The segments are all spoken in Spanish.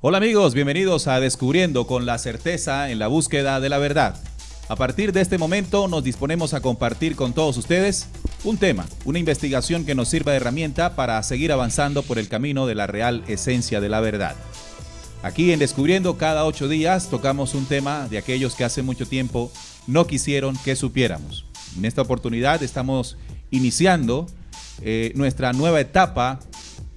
Hola amigos, bienvenidos a Descubriendo con la certeza en la búsqueda de la verdad. A partir de este momento nos disponemos a compartir con todos ustedes un tema, una investigación que nos sirva de herramienta para seguir avanzando por el camino de la real esencia de la verdad. Aquí en Descubriendo cada 8 días tocamos un tema de aquellos que hace mucho tiempo no quisieron que supiéramos. En esta oportunidad estamos iniciando nuestra nueva etapa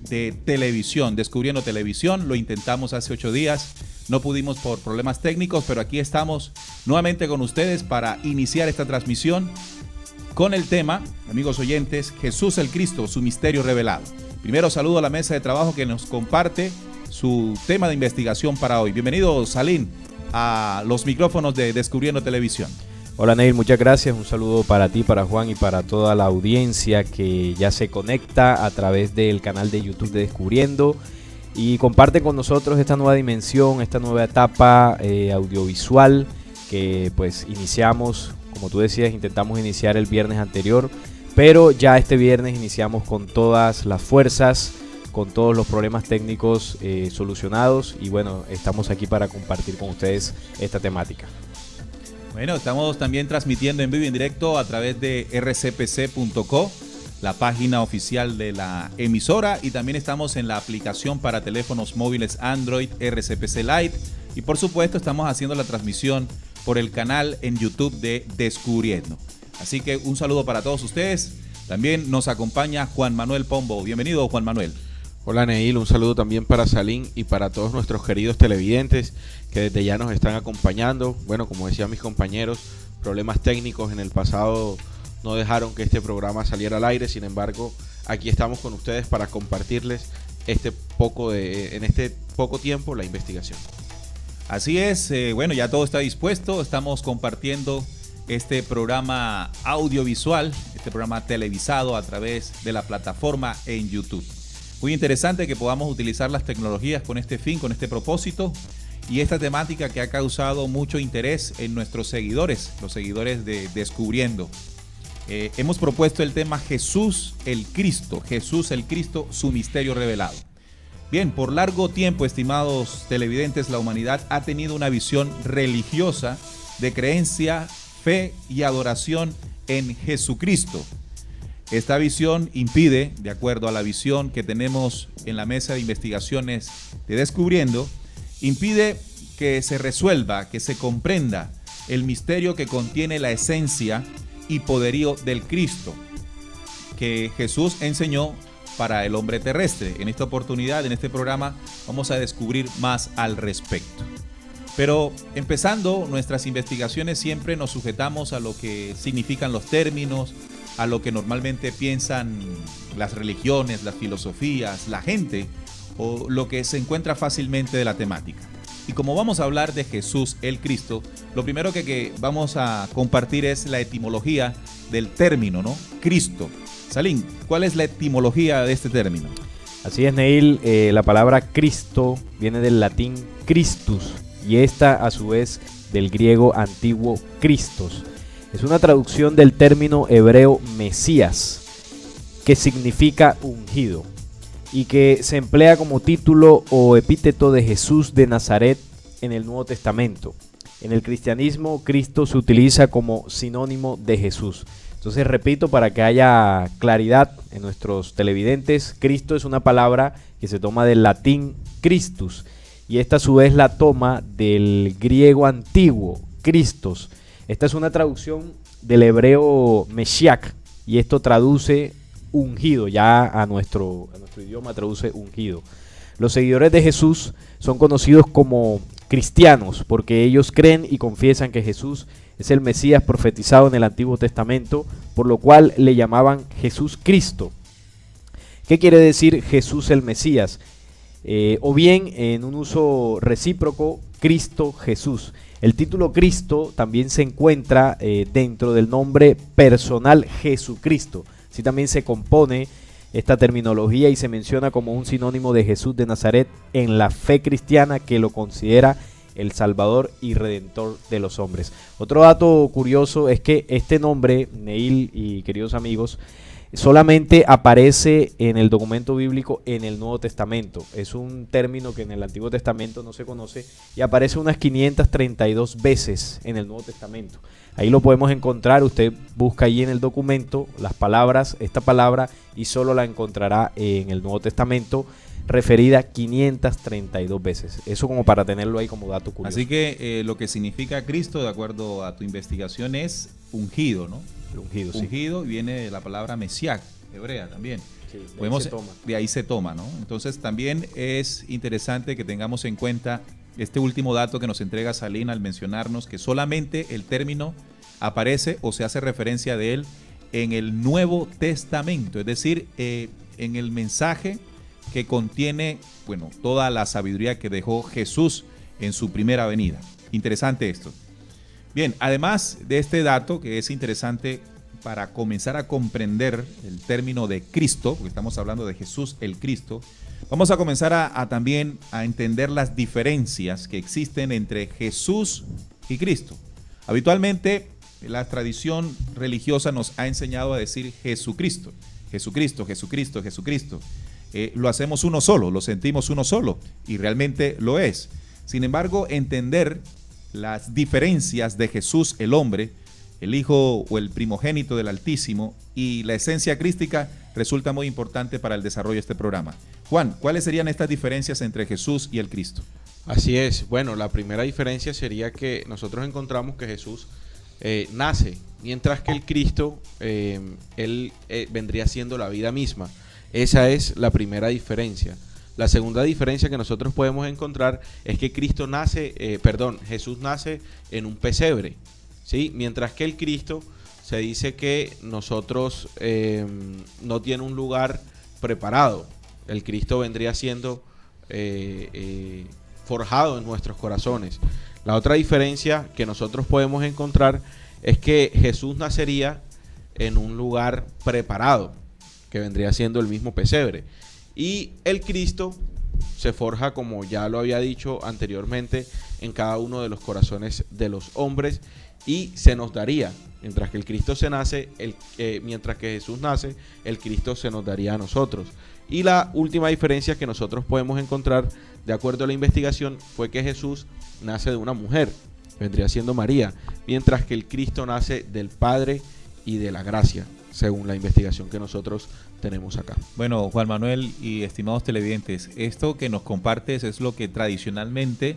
de televisión, Descubriendo Televisión. Lo intentamos hace 8 días, no pudimos por problemas técnicos, pero aquí estamos nuevamente con ustedes para iniciar esta transmisión con el tema, amigos oyentes, Jesús el Cristo, su misterio revelado. Primero saludo a la mesa de trabajo que nos comparte su tema de investigación para hoy. Bienvenido, Salim, a los micrófonos de Descubriendo Televisión. Hola Neil, muchas gracias, un saludo para ti, para Juan y para toda la audiencia que ya se conecta a través del canal de YouTube de Descubriendo y comparte con nosotros esta nueva dimensión, esta nueva etapa audiovisual que pues iniciamos, como tú decías, intentamos iniciar el viernes anterior, pero ya este viernes iniciamos con todas las fuerzas, con todos los problemas técnicos solucionados y bueno, estamos aquí para compartir con ustedes esta temática. Bueno, estamos también transmitiendo en vivo y en directo a través de rcpc.co, la página oficial de la emisora, y también estamos en la aplicación para teléfonos móviles Android RCPC Lite, y por supuesto estamos haciendo la transmisión por el canal en YouTube de Descubriendo. Así que un saludo para todos ustedes. También nos acompaña Juan Manuel Pombo. Bienvenido, Juan Manuel. Hola Neil, un saludo también para Salim y para todos nuestros queridos televidentes que desde ya nos están acompañando. Bueno, como decían mis compañeros, problemas técnicos en el pasado no dejaron que este programa saliera al aire. Sin embargo, aquí estamos con ustedes para compartirles en este poco tiempo la investigación. Así es, bueno, ya todo está dispuesto. Estamos compartiendo este programa audiovisual, este programa televisado a través de la plataforma en YouTube. Muy interesante que podamos utilizar las tecnologías con este fin, con este propósito y esta temática que ha causado mucho interés en nuestros seguidores, los seguidores de Descubriendo. Hemos propuesto el tema Jesús el Cristo, su misterio revelado. Bien, por largo tiempo, estimados televidentes, la humanidad ha tenido una visión religiosa de creencia, fe y adoración en Jesucristo. Esta visión impide, de acuerdo a la visión que tenemos en la mesa de investigaciones de Descubriendo, impide que se resuelva, que se comprenda el misterio que contiene la esencia y poderío del Cristo que Jesús enseñó para el hombre terrestre. En esta oportunidad, en este programa, vamos a descubrir más al respecto. Pero empezando nuestras investigaciones siempre nos sujetamos a lo que significan los términos, a lo que normalmente piensan las religiones, las filosofías, la gente, o lo que se encuentra fácilmente de la temática. Y como vamos a hablar de Jesús el Cristo, lo primero que vamos a compartir es la etimología del término, ¿no? Cristo. Salim, ¿cuál es la etimología de este término? Así es, Neil, la palabra Cristo viene del latín Christus y esta a su vez del griego antiguo Christos. Es una traducción del término hebreo Mesías, que significa ungido, y que se emplea como título o epíteto de Jesús de Nazaret en el Nuevo Testamento. En el cristianismo, Cristo se utiliza como sinónimo de Jesús. Entonces, repito, para que haya claridad en nuestros televidentes, Cristo es una palabra que se toma del latín Christus, y esta a su vez la toma del griego antiguo, Christos. Esta es una traducción del hebreo Meshiach y esto traduce ungido, ya a nuestro idioma traduce ungido. Los seguidores de Jesús son conocidos como cristianos porque ellos creen y confiesan que Jesús es el Mesías profetizado en el Antiguo Testamento, por lo cual le llamaban Jesús Cristo. ¿Qué quiere decir Jesús el Mesías? O bien en un uso recíproco, Cristo Jesús. El título Cristo también se encuentra dentro del nombre personal Jesucristo. Así también se compone esta terminología y se menciona como un sinónimo de Jesús de Nazaret en la fe cristiana que lo considera el Salvador y Redentor de los hombres. Otro dato curioso es que este nombre, Neil y queridos amigos, solamente aparece en el documento bíblico en el Nuevo Testamento. Es un término que en el Antiguo Testamento no se conoce y aparece unas 532 veces en el Nuevo Testamento. Ahí lo podemos encontrar, usted busca ahí en el documento las palabras, esta palabra, y solo la encontrará en el Nuevo Testamento, referida 532 veces. Eso como para tenerlo ahí como dato curioso. Así que lo que significa Cristo, de acuerdo a tu investigación, es ungido, ¿no? Ungido, sí. Ungido viene de la palabra Mesiach, hebrea también. Sí, de ahí se toma, ¿no? Entonces también es interesante que tengamos en cuenta este último dato que nos entrega Salim al mencionarnos que solamente el término aparece o se hace referencia de él en el Nuevo Testamento, es decir, en el mensaje que contiene, bueno, toda la sabiduría que dejó Jesús en su primera venida. Interesante esto. Bien, además de este dato que es interesante para comenzar a comprender el término de Cristo, porque estamos hablando de Jesús el Cristo, vamos a comenzar a también a entender las diferencias que existen entre Jesús y Cristo. Habitualmente la tradición religiosa nos ha enseñado a decir Jesucristo, Jesucristo, Jesucristo, Jesucristo. Lo hacemos uno solo, lo sentimos uno solo y realmente lo es. Sin embargo, entender las diferencias de Jesús el hombre, el Hijo o el primogénito del Altísimo y la esencia crística resulta muy importante para el desarrollo de este programa. Juan, ¿cuáles serían estas diferencias entre Jesús y el Cristo? Así es. Bueno, la primera diferencia sería que nosotros encontramos que Jesús nace, mientras que el Cristo, él vendría siendo la vida misma. Esa es la primera diferencia. La segunda diferencia que nosotros podemos encontrar es que Jesús nace en un pesebre, ¿sí? Mientras que el Cristo se dice que nosotros no tiene un lugar preparado. El Cristo vendría siendo forjado en nuestros corazones. La otra diferencia que nosotros podemos encontrar es que Jesús nacería en un lugar preparado, que vendría siendo el mismo pesebre. Y el Cristo se forja, como ya lo había dicho anteriormente, en cada uno de los corazones de los hombres y se nos daría. Mientras que el Cristo mientras que Jesús nace, el Cristo se nos daría a nosotros. Y la última diferencia que nosotros podemos encontrar, de acuerdo a la investigación, fue que Jesús nace de una mujer, vendría siendo María, mientras que el Cristo nace del Padre y de la gracia, según la investigación que nosotros tenemos acá. Bueno, Juan Manuel y estimados televidentes, esto que nos compartes es lo que tradicionalmente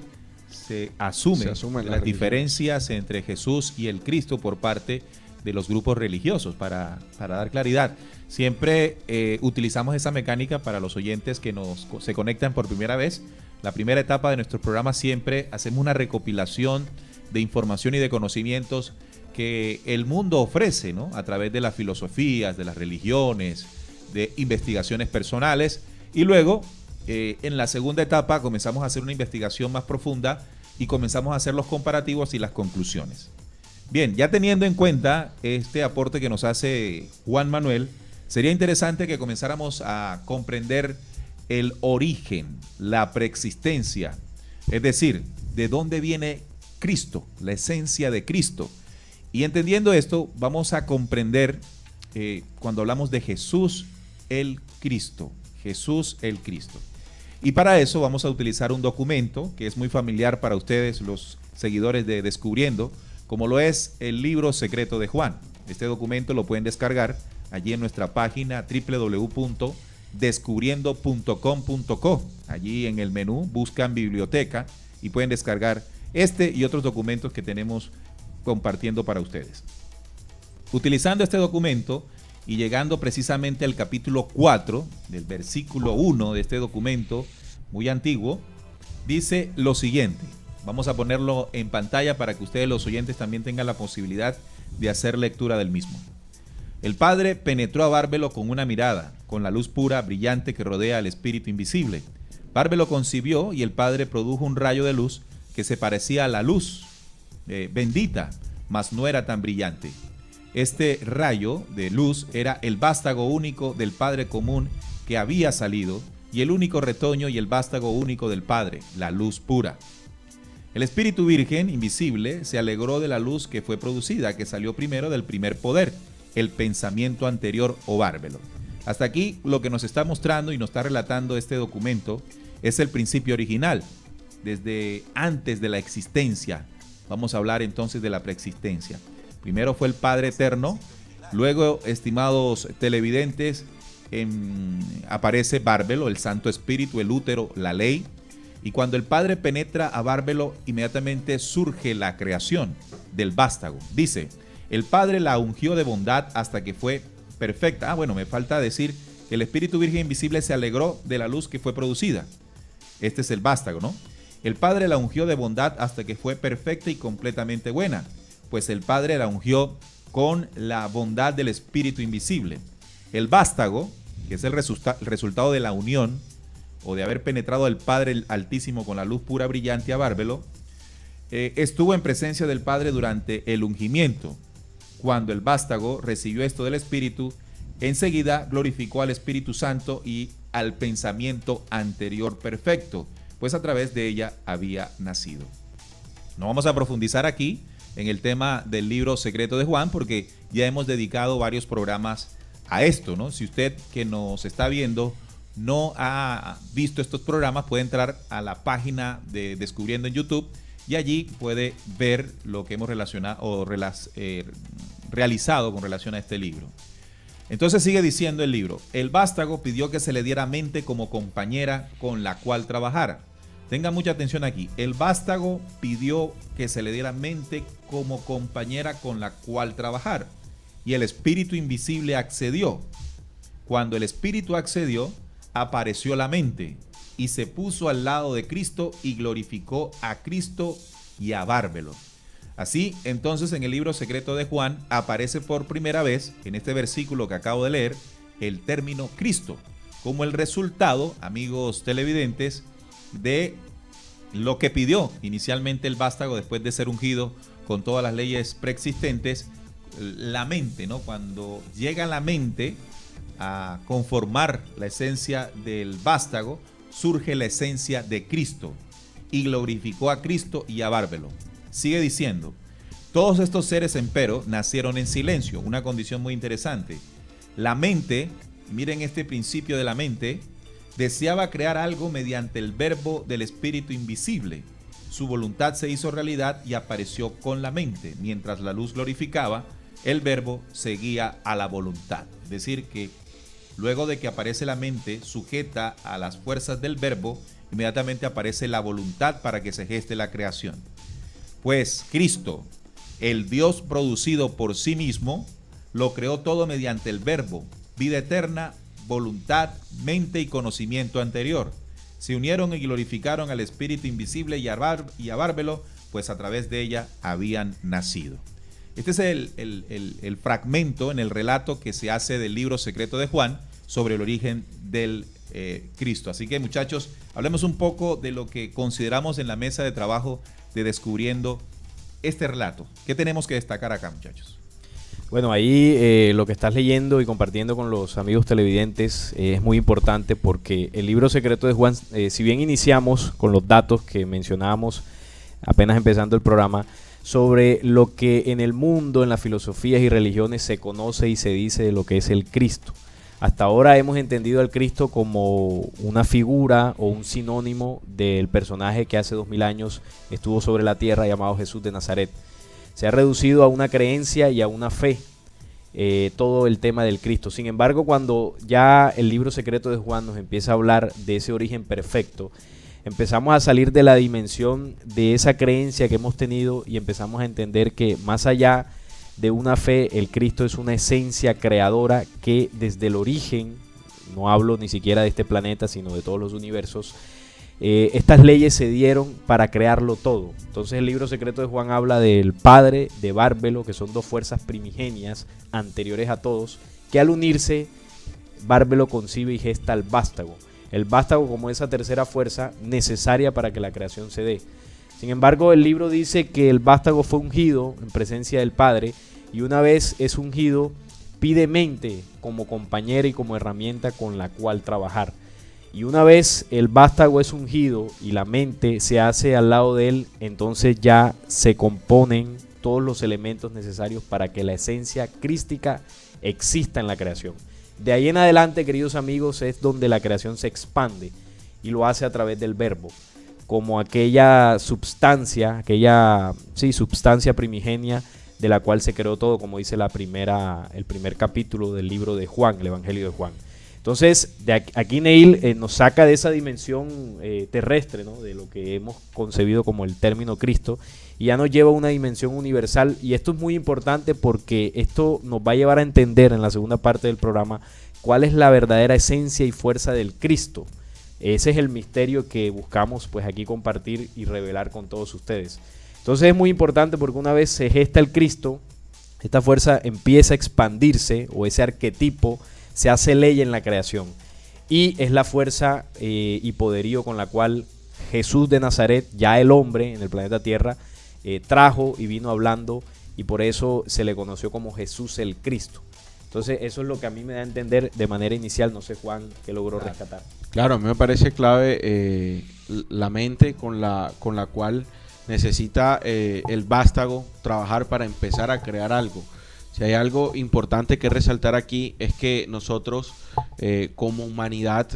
se asume las diferencias entre Jesús y el Cristo por parte de los grupos religiosos, para dar claridad. Siempre utilizamos esa mecánica para los oyentes que se conectan por primera vez. La primera etapa de nuestro programa siempre hacemos una recopilación de información y de conocimientos que el mundo ofrece, ¿no? A través de las filosofías, de las religiones, de investigaciones personales. Y luego, en la segunda etapa, comenzamos a hacer una investigación más profunda y comenzamos a hacer los comparativos y las conclusiones. Bien, ya teniendo en cuenta este aporte que nos hace Juan Manuel, sería interesante que comenzáramos a comprender el origen, la preexistencia, es decir, de dónde viene Cristo, la esencia de Cristo. Y entendiendo esto, vamos a comprender cuando hablamos de Jesús el Cristo, Jesús el Cristo. Y para eso vamos a utilizar un documento que es muy familiar para ustedes, los seguidores de Descubriendo, como lo es el libro secreto de Juan. Este documento lo pueden descargar allí en nuestra página www.descubriendo.com.co. Allí en el menú buscan biblioteca y pueden descargar este y otros documentos que tenemos compartiendo para ustedes. Utilizando este documento y llegando precisamente al capítulo 4 del versículo 1 de este documento muy antiguo, dice lo siguiente. Vamos a ponerlo en pantalla para que ustedes, los oyentes, también tengan la posibilidad de hacer lectura del mismo. El Padre penetró a Bárbelo con una mirada, con la luz pura, brillante que rodea al Espíritu invisible. Bárbelo concibió y el Padre produjo un rayo de luz que se parecía a la luz bendita, mas no era tan brillante. Este rayo de luz era el vástago único del Padre común que había salido y el único retoño y el vástago único del Padre, la luz pura. El Espíritu Virgen, invisible, se alegró de la luz que fue producida, que salió primero del primer poder, el pensamiento anterior o Bárbelo. Hasta aquí lo que nos está mostrando y nos está relatando este documento es el principio original, desde antes de la existencia. Vamos a hablar entonces de la preexistencia. Primero fue el Padre Eterno, luego, estimados televidentes, aparece Bárbelo, el Santo Espíritu, el útero, la ley. Y cuando el Padre penetra a Bárbelo, inmediatamente surge la creación del vástago. Dice, el Padre la ungió de bondad hasta que fue perfecta. Bueno, me falta decir que el Espíritu Virgen Invisible se alegró de la luz que fue producida. Este es el vástago, ¿no? El Padre la ungió de bondad hasta que fue perfecta y completamente buena, pues el Padre la ungió con la bondad del Espíritu Invisible. El vástago, que es el resultado de la unión o de haber penetrado el Padre Altísimo con la luz pura brillante a Bárbelo, estuvo en presencia del Padre durante el ungimiento. Cuando el vástago recibió esto del Espíritu, enseguida glorificó al Espíritu Santo y al pensamiento anterior perfecto, pues a través de ella había nacido. No vamos a profundizar aquí en el tema del libro secreto de Juan, porque ya hemos dedicado varios programas a esto, ¿no? Si usted que nos está viendo no ha visto estos programas, puede entrar a la página de Descubriendo en YouTube y allí puede ver lo que hemos realizado con relación a este libro. Entonces sigue diciendo el libro, el vástago pidió que se le diera mente como compañera con la cual trabajar. Tenga mucha atención aquí, el vástago pidió que se le diera mente como compañera con la cual trabajar. Y el Espíritu Invisible accedió. Cuando el Espíritu accedió, apareció la mente y se puso al lado de Cristo y glorificó a Cristo y a Bárbelo. Así, entonces, en el libro secreto de Juan aparece por primera vez, en este versículo que acabo de leer, el término Cristo, como el resultado, amigos televidentes, de lo que pidió inicialmente el vástago después de ser ungido con todas las leyes preexistentes, la mente, ¿no? Cuando llega la mente a conformar la esencia del vástago, surge la esencia de Cristo y glorificó a Cristo y a Bárbelo. Sigue diciendo, todos estos seres empero nacieron en silencio, una condición muy interesante. La mente, miren este principio de la mente, deseaba crear algo mediante el verbo del Espíritu Invisible. Su voluntad se hizo realidad y apareció con la mente. Mientras la luz glorificaba, el verbo seguía a la voluntad. Es decir, que luego de que aparece la mente sujeta a las fuerzas del verbo, inmediatamente aparece la voluntad para que se geste la creación. Pues Cristo, el Dios producido por sí mismo, lo creó todo mediante el verbo, vida eterna, voluntad, mente y conocimiento anterior. Se unieron y glorificaron al Espíritu Invisible y a Bárbelo, pues a través de ella habían nacido. Este es el fragmento en el relato que se hace del libro secreto de Juan sobre el origen del Cristo. Así que, muchachos, hablemos un poco de lo que consideramos en la mesa de trabajo de Descubriendo este relato. ¿Qué tenemos que destacar acá, muchachos? Bueno, ahí lo que estás leyendo y compartiendo con los amigos televidentes es muy importante, porque el libro secreto de Juan, si bien iniciamos con los datos que mencionábamos apenas empezando el programa, sobre lo que en el mundo, en las filosofías y religiones se conoce y se dice de lo que es el Cristo. Hasta ahora hemos entendido al Cristo como una figura o un sinónimo del personaje que hace 2000 años estuvo sobre la tierra, llamado Jesús de Nazaret. Se ha reducido a una creencia y a una fe todo el tema del Cristo. Sin embargo, cuando ya el libro secreto de Juan nos empieza a hablar de ese origen perfecto, empezamos a salir de la dimensión de esa creencia que hemos tenido y empezamos a entender que más allá de una fe, el Cristo es una esencia creadora que desde el origen, no hablo ni siquiera de este planeta, sino de todos los universos, estas leyes se dieron para crearlo todo. Entonces el libro secreto de Juan habla del Padre, de Bárbelo, que son dos fuerzas primigenias anteriores a todos, que al unirse, Bárbelo concibe y gesta el vástago. El vástago como esa tercera fuerza necesaria para que la creación se dé. Sin embargo, el libro dice que el vástago fue ungido en presencia del Padre, y una vez es ungido, pide mente como compañera y como herramienta con la cual trabajar. Y una vez el vástago es ungido y la mente se hace al lado de él, entonces ya se componen todos los elementos necesarios para que la esencia crística exista en la creación. De ahí en adelante, queridos amigos, es donde la creación se expande y lo hace a través del verbo, como aquella substancia, substancia primigenia de la cual se creó todo, como dice el primer capítulo del libro de Juan, el Evangelio de Juan. Entonces, aquí Neil nos saca de esa dimensión terrestre, ¿no?, de lo que hemos concebido como el término Cristo, y ya nos lleva a una dimensión universal, y esto es muy importante porque esto nos va a llevar a entender en la segunda parte del programa cuál es la verdadera esencia y fuerza del Cristo. Ese es el misterio que buscamos pues aquí compartir y revelar con todos ustedes. Entonces es muy importante porque una vez se gesta el Cristo, esta fuerza empieza a expandirse, o ese arquetipo se hace ley en la creación, y es la fuerza y poderío con la cual Jesús de Nazaret, ya el hombre en el planeta Tierra, trajo y vino hablando, y por eso se le conoció como Jesús el Cristo. Entonces eso es lo que a mí me da a entender de manera inicial. No sé, Juan, qué logró rescatar. Claro, a mí me parece clave la mente con la cual necesita el vástago trabajar para empezar a crear algo. Si hay algo importante que resaltar aquí es que nosotros como humanidad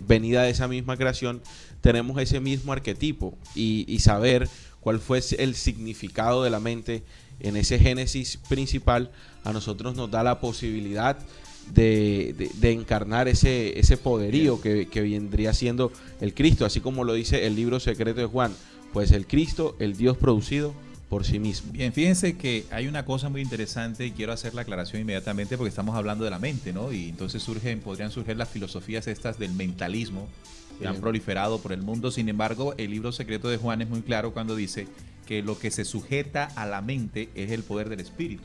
venida de esa misma creación tenemos ese mismo arquetipo, y saber cuál fue el significado de la mente en ese génesis principal a nosotros nos da la posibilidad de encarnar ese poderío que vendría siendo el Cristo, así como lo dice el libro secreto de Juan, pues el Cristo, el Dios producido por sí mismo. Bien, fíjense que hay una cosa muy interesante y quiero hacer la aclaración inmediatamente porque estamos hablando de la mente, ¿no? Y entonces podrían surgir las filosofías estas del mentalismo que han proliferado por el mundo. Sin embargo, el libro secreto de Juan es muy claro cuando dice que lo que se sujeta a la mente es el poder del Espíritu.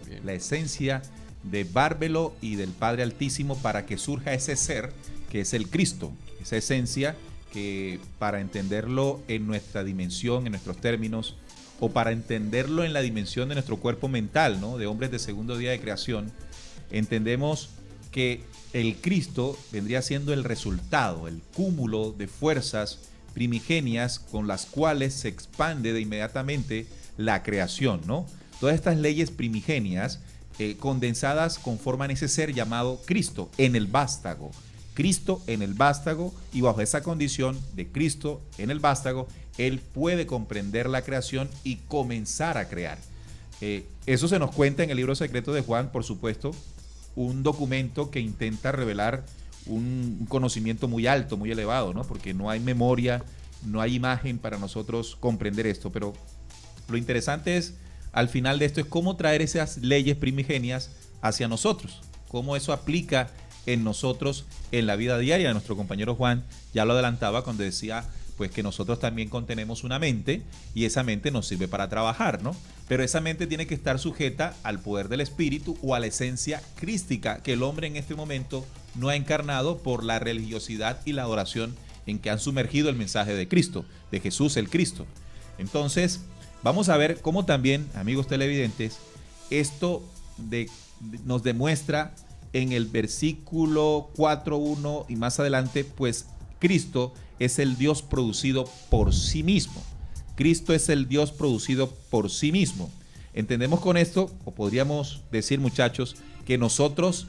Bien. La esencia de Bárbelo y del Padre Altísimo para que surja ese ser que es el Cristo, esa esencia que, para entenderlo en nuestra dimensión, en nuestros términos, o para entenderlo en la dimensión de nuestro cuerpo mental, ¿no?, de hombres de segundo día de creación, entendemos que el Cristo vendría siendo el resultado, el cúmulo de fuerzas primigenias con las cuales se expande de inmediatamente la creación, ¿no? Todas estas leyes primigenias condensadas conforman ese ser llamado Cristo en el vástago. Cristo en el vástago, y bajo esa condición de Cristo en el vástago, Él puede comprender la creación y comenzar a crear. Eso se nos cuenta en el libro secreto de Juan, por supuesto, un documento que intenta revelar un conocimiento muy alto, muy elevado, ¿no? Porque no hay memoria, no hay imagen para nosotros comprender esto, pero lo interesante es, al final de esto, es cómo traer esas leyes primigenias hacia nosotros, cómo eso aplica en nosotros en la vida diaria. Nuestro compañero Juan ya lo adelantaba cuando decía pues que nosotros también contenemos una mente, y esa mente nos sirve para trabajar, ¿no? Pero esa mente tiene que estar sujeta al poder del Espíritu o a la esencia crística que el hombre en este momento no ha encarnado por la religiosidad y la adoración en que han sumergido el mensaje de Cristo, de Jesús el Cristo. Entonces, vamos a ver cómo también, amigos televidentes, esto nos demuestra en el versículo 4.1 y más adelante, pues Cristo es el Dios producido por sí mismo. Cristo es el Dios producido por sí mismo. Entendemos con esto, o podríamos decir, muchachos, que nosotros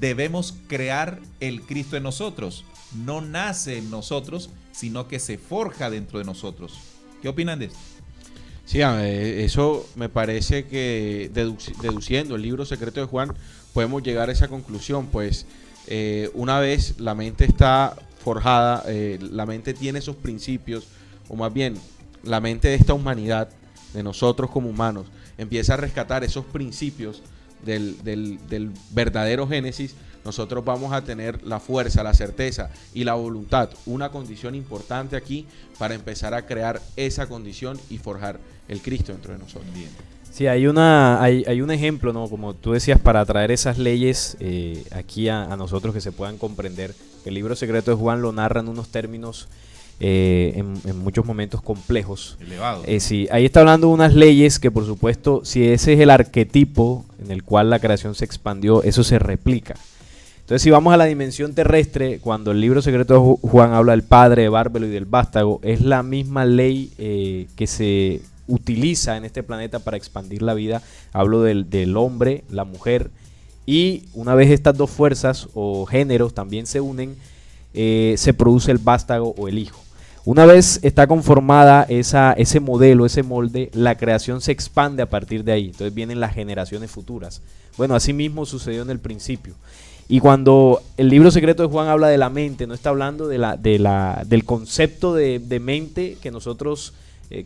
debemos crear el Cristo en nosotros. No nace en nosotros, sino que se forja dentro de nosotros. ¿Qué opinan de esto? Sí, eso me parece que deduciendo el libro secreto de Juan podemos llegar a esa conclusión, pues una vez la mente está forjada, la mente tiene esos principios, o más bien la mente de esta humanidad, de nosotros como humanos, empieza a rescatar esos principios del verdadero Génesis. Nosotros vamos a tener la fuerza, la certeza y la voluntad, una condición importante aquí para empezar a crear esa condición y forjar el Cristo dentro de nosotros. Bien. Sí, hay un ejemplo, ¿no? Como tú decías, para traer esas leyes aquí a nosotros que se puedan comprender. El libro secreto de Juan lo narra en unos términos en muchos momentos complejos. Elevado. Sí, ahí está hablando de unas leyes que, por supuesto, si ese es el arquetipo en el cual la creación se expandió, eso se replica. Entonces, si vamos a la dimensión terrestre, cuando el libro secreto de Juan habla del Padre, de Bárbelo y del vástago, es la misma ley que se utiliza en este planeta para expandir la vida. Hablo del hombre, la mujer, y una vez estas dos fuerzas o géneros también se unen, se produce el vástago o el hijo. Una vez está conformada ese modelo, ese molde, la creación se expande a partir de ahí. Entonces vienen las generaciones futuras. Bueno, así mismo sucedió en el principio. Y cuando el libro secreto de Juan habla de la mente, no está hablando del concepto de mente que nosotros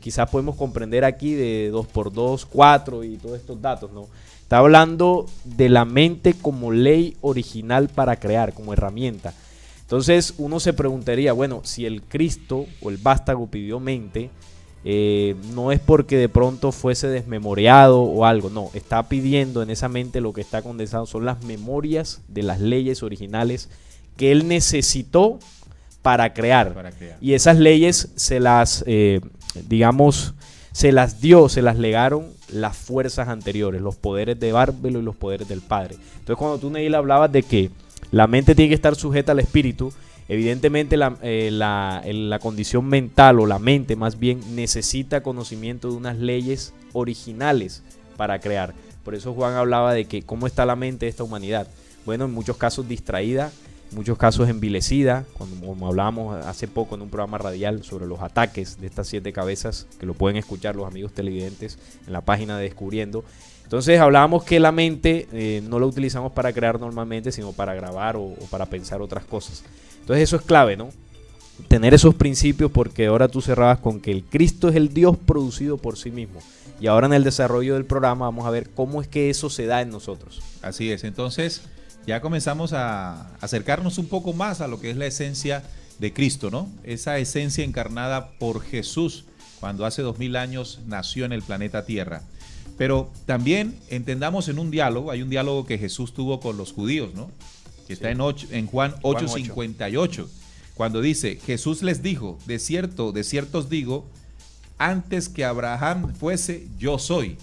quizás podemos comprender aquí de 2×2, 4 y todos estos datos, ¿no? Está hablando de la mente como ley original para crear, como herramienta. Entonces uno se preguntaría, bueno, si el Cristo o el vástago pidió mente, no es porque de pronto fuese desmemoriado o algo, no, está pidiendo en esa mente, lo que está condensado son las memorias de las leyes originales que él necesitó para crear. Y esas leyes se las, se las dio, se las legaron las fuerzas anteriores, los poderes de Bárbelo y los poderes del Padre. Entonces cuando tú, Neil, hablabas de que la mente tiene que estar sujeta al espíritu, evidentemente la condición mental, o la mente más bien, necesita conocimiento de unas leyes originales para crear. Por eso Juan hablaba de que cómo está la mente de esta humanidad. Bueno, en muchos casos distraída, en muchos casos envilecida, como hablábamos hace poco en un programa radial sobre los ataques de estas 7 cabezas, que lo pueden escuchar los amigos televidentes en la página de Descubriendo. Entonces hablábamos que la mente no la utilizamos para crear normalmente, sino para grabar o para pensar otras cosas. Entonces eso es clave, ¿no? Tener esos principios, porque ahora tú cerrabas con que el Cristo es el Dios producido por sí mismo. Y ahora en el desarrollo del programa vamos a ver cómo es que eso se da en nosotros. Así es, entonces ya comenzamos a acercarnos un poco más a lo que es la esencia de Cristo, ¿no? Esa esencia encarnada por Jesús cuando hace 2000 años nació en el planeta Tierra. Pero también entendamos en un diálogo, hay un diálogo que Jesús tuvo con los judíos, ¿no? Que está en Juan 8:58, cuando dice, Jesús les dijo, de cierto os digo, antes que Abraham fuese, yo soy.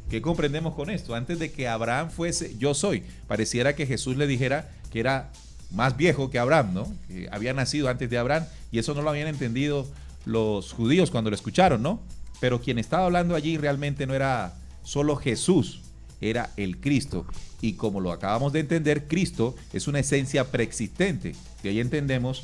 ¿Qué comprendemos con esto? Antes de que Abraham fuese, yo soy. Pareciera que Jesús le dijera que era más viejo que Abraham, ¿no? Que había nacido antes de Abraham, y eso no lo habían entendido los judíos cuando lo escucharon, ¿no? Pero quien estaba hablando allí realmente no era solo Jesús, era el Cristo. Y como lo acabamos de entender, Cristo es una esencia preexistente. De ahí entendemos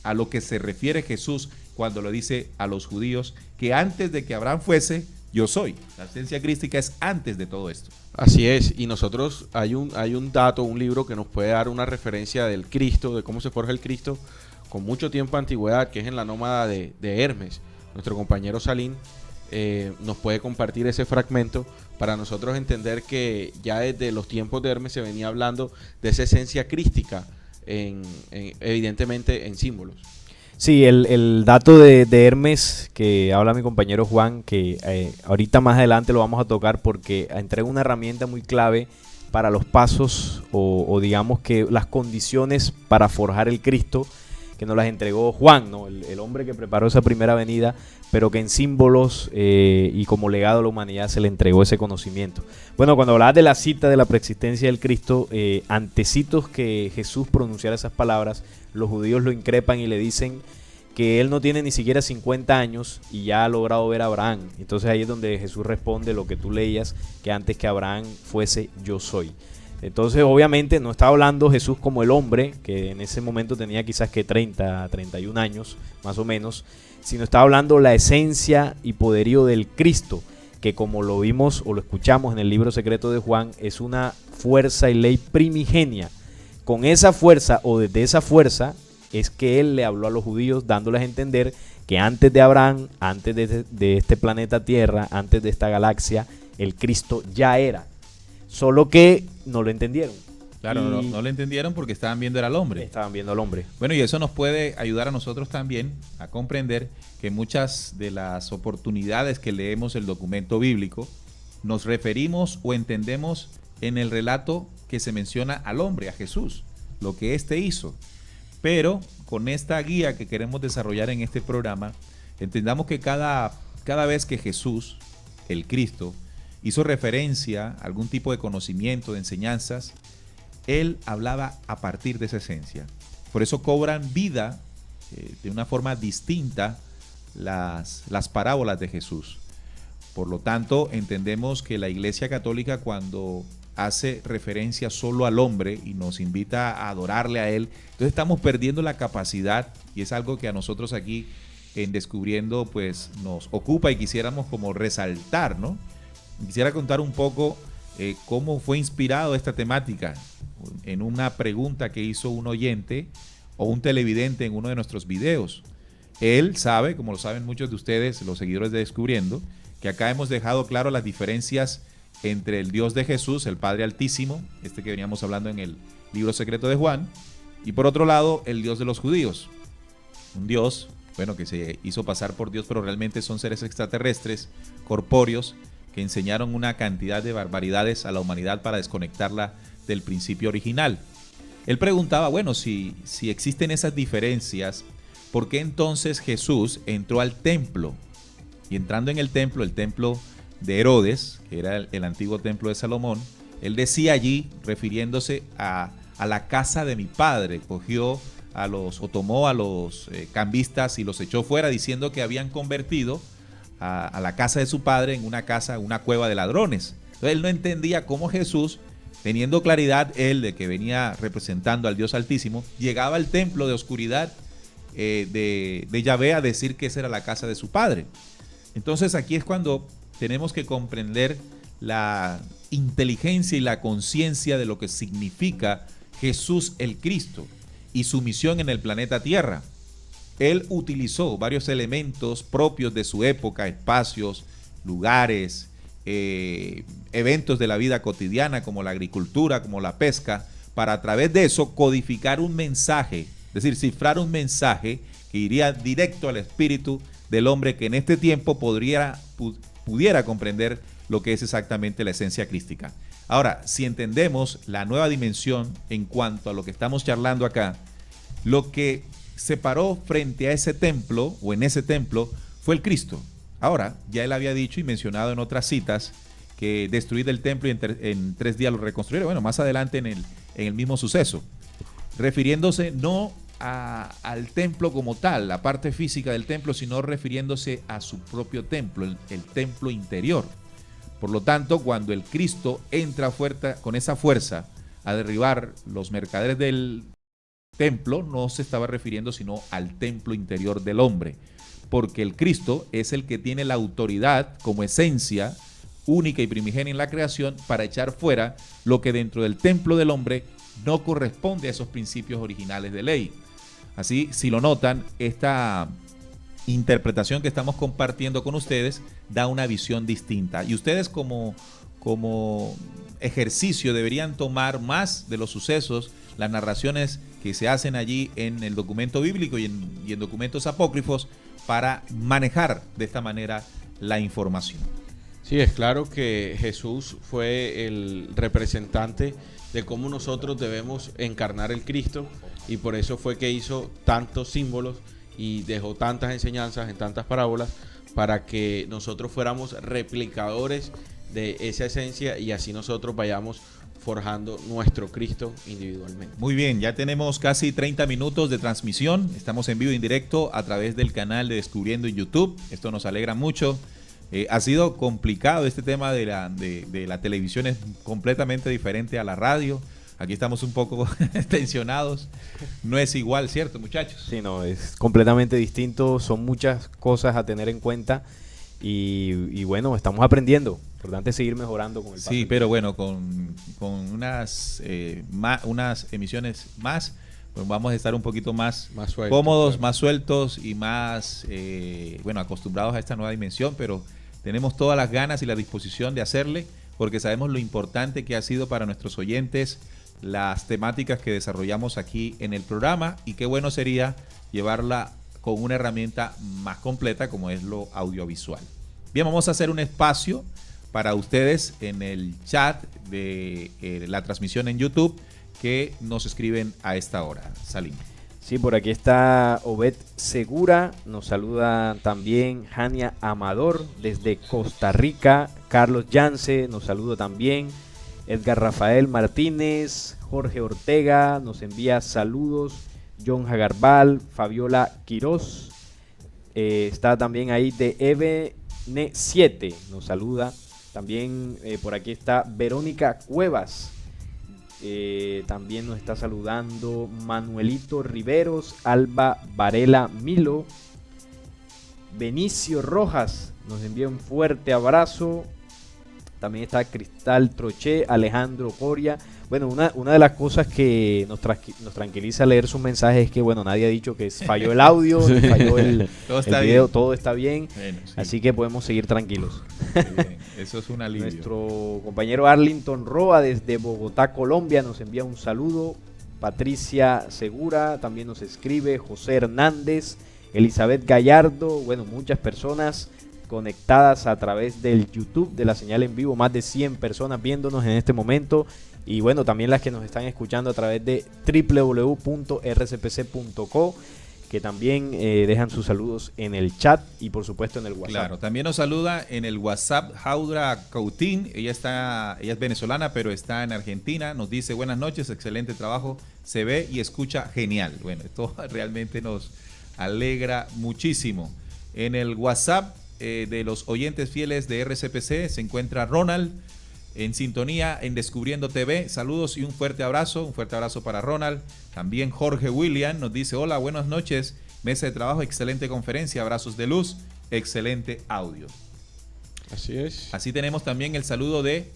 a lo que se refiere Jesús cuando lo dice a los judíos, que antes de que Abraham fuese, yo soy. La esencia crística es antes de todo esto. Así es, y nosotros hay un dato, un libro que nos puede dar una referencia del Cristo, de cómo se forja el Cristo, con mucho tiempo de antigüedad, que es en la nómada de Hermes. Nuestro compañero Salín nos puede compartir ese fragmento para nosotros entender que ya desde los tiempos de Hermes se venía hablando de esa esencia crística, evidentemente en símbolos. Sí, el dato de Hermes que habla mi compañero Juan, que ahorita más adelante lo vamos a tocar porque entrega una herramienta muy clave para los pasos o digamos que las condiciones para forjar el Cristo, que nos las entregó Juan, ¿no? El hombre que preparó esa primera venida, pero que en símbolos y como legado a la humanidad se le entregó ese conocimiento. Bueno, cuando hablabas de la cita de la preexistencia del Cristo, antecitos que Jesús pronunciara esas palabras, los judíos lo increpan y le dicen que él no tiene ni siquiera 50 años y ya ha logrado ver a Abraham. Entonces ahí es donde Jesús responde lo que tú leías, que antes que Abraham fuese, yo soy. Entonces obviamente no está hablando Jesús como el hombre, que en ese momento tenía quizás que 30, 31 años más o menos, sino está hablando la esencia y poderío del Cristo, que como lo vimos o lo escuchamos en el libro secreto de Juan, es una fuerza y ley primigenia. Con esa fuerza o desde esa fuerza es que él le habló a los judíos dándoles a entender que antes de Abraham, antes de este planeta Tierra, antes de esta galaxia, el Cristo ya era. Solo que no lo entendieron. Claro, no lo entendieron porque estaban viendo al hombre. Estaban viendo al hombre. Bueno, y eso nos puede ayudar a nosotros también a comprender que muchas de las oportunidades que leemos el documento bíblico nos referimos o entendemos en el relato que se menciona al hombre, a Jesús, lo que éste hizo. Pero con esta guía que queremos desarrollar en este programa, entendamos que cada vez que Jesús, el Cristo, hizo referencia a algún tipo de conocimiento, de enseñanzas, él hablaba a partir de esa esencia. Por eso cobran vida de una forma distinta las parábolas de Jesús. Por lo tanto, entendemos que la Iglesia Católica, cuando hace referencia solo al hombre y nos invita a adorarle a él, entonces estamos perdiendo la capacidad, y es algo que a nosotros aquí en Descubriendo pues nos ocupa y quisiéramos como resaltar, ¿no? Quisiera contar un poco cómo fue inspirado esta temática en una pregunta que hizo un oyente o un televidente en uno de nuestros videos. Él sabe, como lo saben muchos de ustedes, los seguidores de Descubriendo, que acá hemos dejado claro las diferencias entre el Dios de Jesús, el Padre Altísimo, este que veníamos hablando en el libro secreto de Juan, y por otro lado, el Dios de los judíos. Un Dios, bueno, que se hizo pasar por Dios, pero realmente son seres extraterrestres, corpóreos, que enseñaron una cantidad de barbaridades a la humanidad para desconectarla del principio original. Él preguntaba, bueno, si existen esas diferencias, ¿por qué entonces Jesús entró al templo? Y entrando en el templo de Herodes, que era el antiguo templo de Salomón, él decía allí, refiriéndose a la casa de mi padre, tomó a los cambistas y los echó fuera, diciendo que habían convertido a la casa de su padre en una cueva de ladrones. Entonces él no entendía cómo Jesús, teniendo claridad él de que venía representando al Dios Altísimo, llegaba al templo de oscuridad de Yahvé a decir que esa era la casa de su padre. Entonces aquí es cuando tenemos que comprender la inteligencia y la conciencia de lo que significa Jesús el Cristo y su misión en el planeta Tierra. Él utilizó varios elementos propios de su época, espacios, lugares, eventos de la vida cotidiana como la agricultura, como la pesca, para a través de eso codificar un mensaje, es decir, cifrar un mensaje que iría directo al espíritu del hombre, que en este tiempo pudiera comprender lo que es exactamente la esencia crística. Ahora, si entendemos la nueva dimensión en cuanto a lo que estamos charlando acá, lo que se paró frente a ese templo, o en ese templo, fue el Cristo. Ahora, ya él había dicho y mencionado en otras citas que destruir el templo y en 3 días lo reconstruyeron. Bueno, más adelante en el mismo suceso, refiriéndose no al templo como tal, la parte física del templo, sino refiriéndose a su propio templo, el templo interior. Por lo tanto, cuando el Cristo entra con esa fuerza a derribar los mercaderes del templo, no se estaba refiriendo sino al templo interior del hombre, porque el Cristo es el que tiene la autoridad como esencia única y primigenia en la creación para echar fuera lo que dentro del templo del hombre no corresponde a esos principios originales de ley. Así, si lo notan, esta interpretación que estamos compartiendo con ustedes da una visión distinta, y ustedes como ejercicio deberían tomar más de los sucesos, las narraciones que se hacen allí en el documento bíblico y en documentos apócrifos, para manejar de esta manera la información. Sí, es claro que Jesús fue el representante de cómo nosotros debemos encarnar el Cristo, y por eso fue que hizo tantos símbolos y dejó tantas enseñanzas en tantas parábolas, para que nosotros fuéramos replicadores de esa esencia y así nosotros vayamos forjando nuestro Cristo individualmente. Muy bien, ya tenemos casi 30 minutos de transmisión. Estamos en vivo y en directo a través del canal de Descubriendo en YouTube. Esto nos alegra mucho. Ha sido complicado este tema de la televisión, es completamente diferente a la radio. Aquí estamos un poco tensionados. No es igual, ¿cierto, muchachos? Sí, no, es completamente distinto. Son muchas cosas a tener en cuenta. Y bueno, estamos aprendiendo. Importante seguir mejorando con el paso. Sí, pero bueno, con unas emisiones más, pues vamos a estar un poquito más sueltos, cómodos, claro, más sueltos y más acostumbrados a esta nueva dimensión, pero tenemos todas las ganas y la disposición de hacerle, porque sabemos lo importante que ha sido para nuestros oyentes las temáticas que desarrollamos aquí en el programa, y qué bueno sería llevarla con una herramienta más completa como es lo audiovisual. Bien, vamos a hacer un espacio para ustedes en el chat de la transmisión en YouTube, que nos escriben a esta hora. Salim. Sí, por aquí está Obed Segura, nos saluda también Jania Amador desde Costa Rica, Carlos Yance nos saluda también, Edgar Rafael Martínez, Jorge Ortega nos envía saludos, John Jagarbal, Fabiola Quiroz, está también ahí de 7 nos saluda. También por aquí está Verónica Cuevas. También nos está saludando Manuelito Riveros, Alba Varela Milo, Benicio Rojas nos envía un fuerte abrazo. También está Cristal Troché, Alejandro Coria. Bueno, una de las cosas que nos tranquiliza leer sus mensajes es que, bueno, nadie ha dicho que falló el audio, falló el video, todo está bien. Bueno, sí. Así que podemos seguir tranquilos. Bien. Eso es un alivio. Nuestro compañero Arlington Roa desde Bogotá, Colombia, nos envía un saludo. Patricia Segura también nos escribe. José Hernández, Elizabeth Gallardo, bueno, muchas personas conectadas a través del YouTube de la señal en vivo, más de 100 personas viéndonos en este momento, y bueno, también las que nos están escuchando a través de www.rcpc.co, que también dejan sus saludos en el chat y por supuesto en el WhatsApp. Claro, también nos saluda en el WhatsApp Jaudra Coutín, ella es venezolana pero está en Argentina, nos dice buenas noches, excelente trabajo, se ve y escucha genial. Bueno, esto realmente nos alegra muchísimo. En el WhatsApp de los oyentes fieles de RCPC se encuentra Ronald en sintonía en Descubriendo TV. Saludos y un fuerte abrazo para Ronald. También Jorge William nos dice hola, buenas noches, mesa de trabajo, excelente conferencia, abrazos de luz, excelente audio. Así es. Así tenemos también el saludo de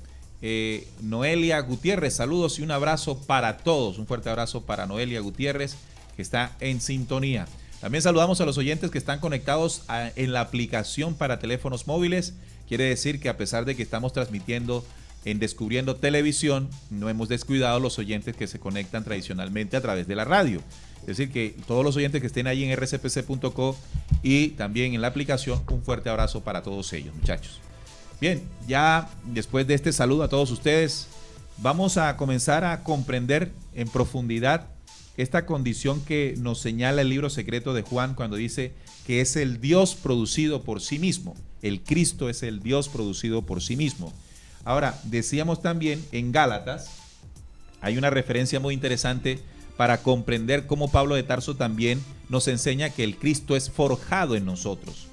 Noelia Gutiérrez. Saludos y un abrazo para todos, un fuerte abrazo para Noelia Gutiérrez que está en sintonía. También saludamos a los oyentes que están conectados en la aplicación para teléfonos móviles. Quiere decir que a pesar de que estamos transmitiendo en Descubriendo Televisión, no hemos descuidado los oyentes que se conectan tradicionalmente a través de la radio. Es decir, que todos los oyentes que estén ahí en rcpc.co y también en la aplicación, un fuerte abrazo para todos ellos, muchachos. Bien, ya después de este saludo a todos ustedes, vamos a comenzar a comprender en profundidad esta condición que nos señala el libro secreto de Juan cuando dice que es el Dios producido por sí mismo. El Cristo es el Dios producido por sí mismo. Ahora, decíamos también en Gálatas, hay una referencia muy interesante para comprender cómo Pablo de Tarso también nos enseña que el Cristo es forjado en nosotros.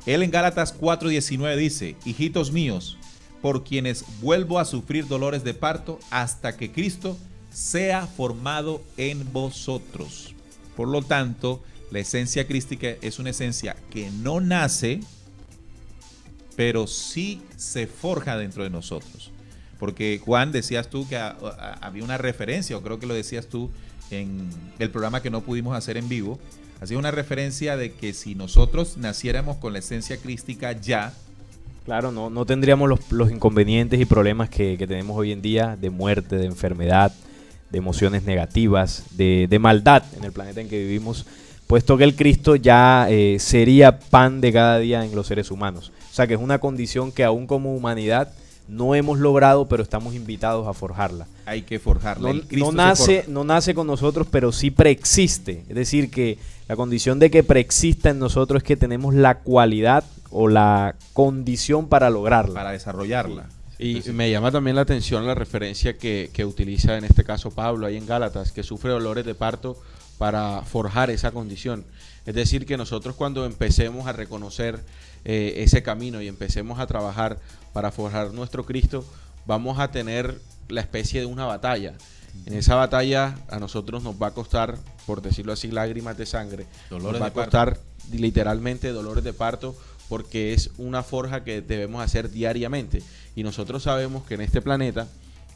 Él en Gálatas 4:19 dice, hijitos míos, por quienes vuelvo a sufrir dolores de parto hasta que Cristo sea formado en vosotros. Por lo tanto, la esencia crística es una esencia que no nace, pero sí se forja dentro de nosotros. Porque Juan, decías tú que había una referencia, o creo que lo decías tú en el programa que no pudimos hacer en vivo, hacía una referencia de que si nosotros naciéramos con la esencia crística ya, claro, no tendríamos los inconvenientes y problemas que tenemos hoy en día de muerte, de enfermedad, de emociones negativas, de maldad en el planeta en que vivimos, puesto que el Cristo ya sería pan de cada día en los seres humanos. O sea que es una condición que aún como humanidad no hemos logrado, pero estamos invitados a forjarla. Hay que forjarla. No nace con nosotros, pero sí preexiste. Es decir, que la condición de que preexista en nosotros es que tenemos la cualidad o la condición para lograrla. Para desarrollarla. Y entonces, me llama también la atención la referencia que utiliza en este caso Pablo ahí en Gálatas, que sufre dolores de parto para forjar esa condición. Es decir, que nosotros cuando empecemos a reconocer ese camino y empecemos a trabajar para forjar nuestro Cristo, vamos a tener la especie de una batalla. En esa batalla a nosotros nos va a costar, por decirlo así, lágrimas de sangre. Nos va a costar literalmente dolores de parto, porque es una forja que debemos hacer diariamente. Y nosotros sabemos que en este planeta,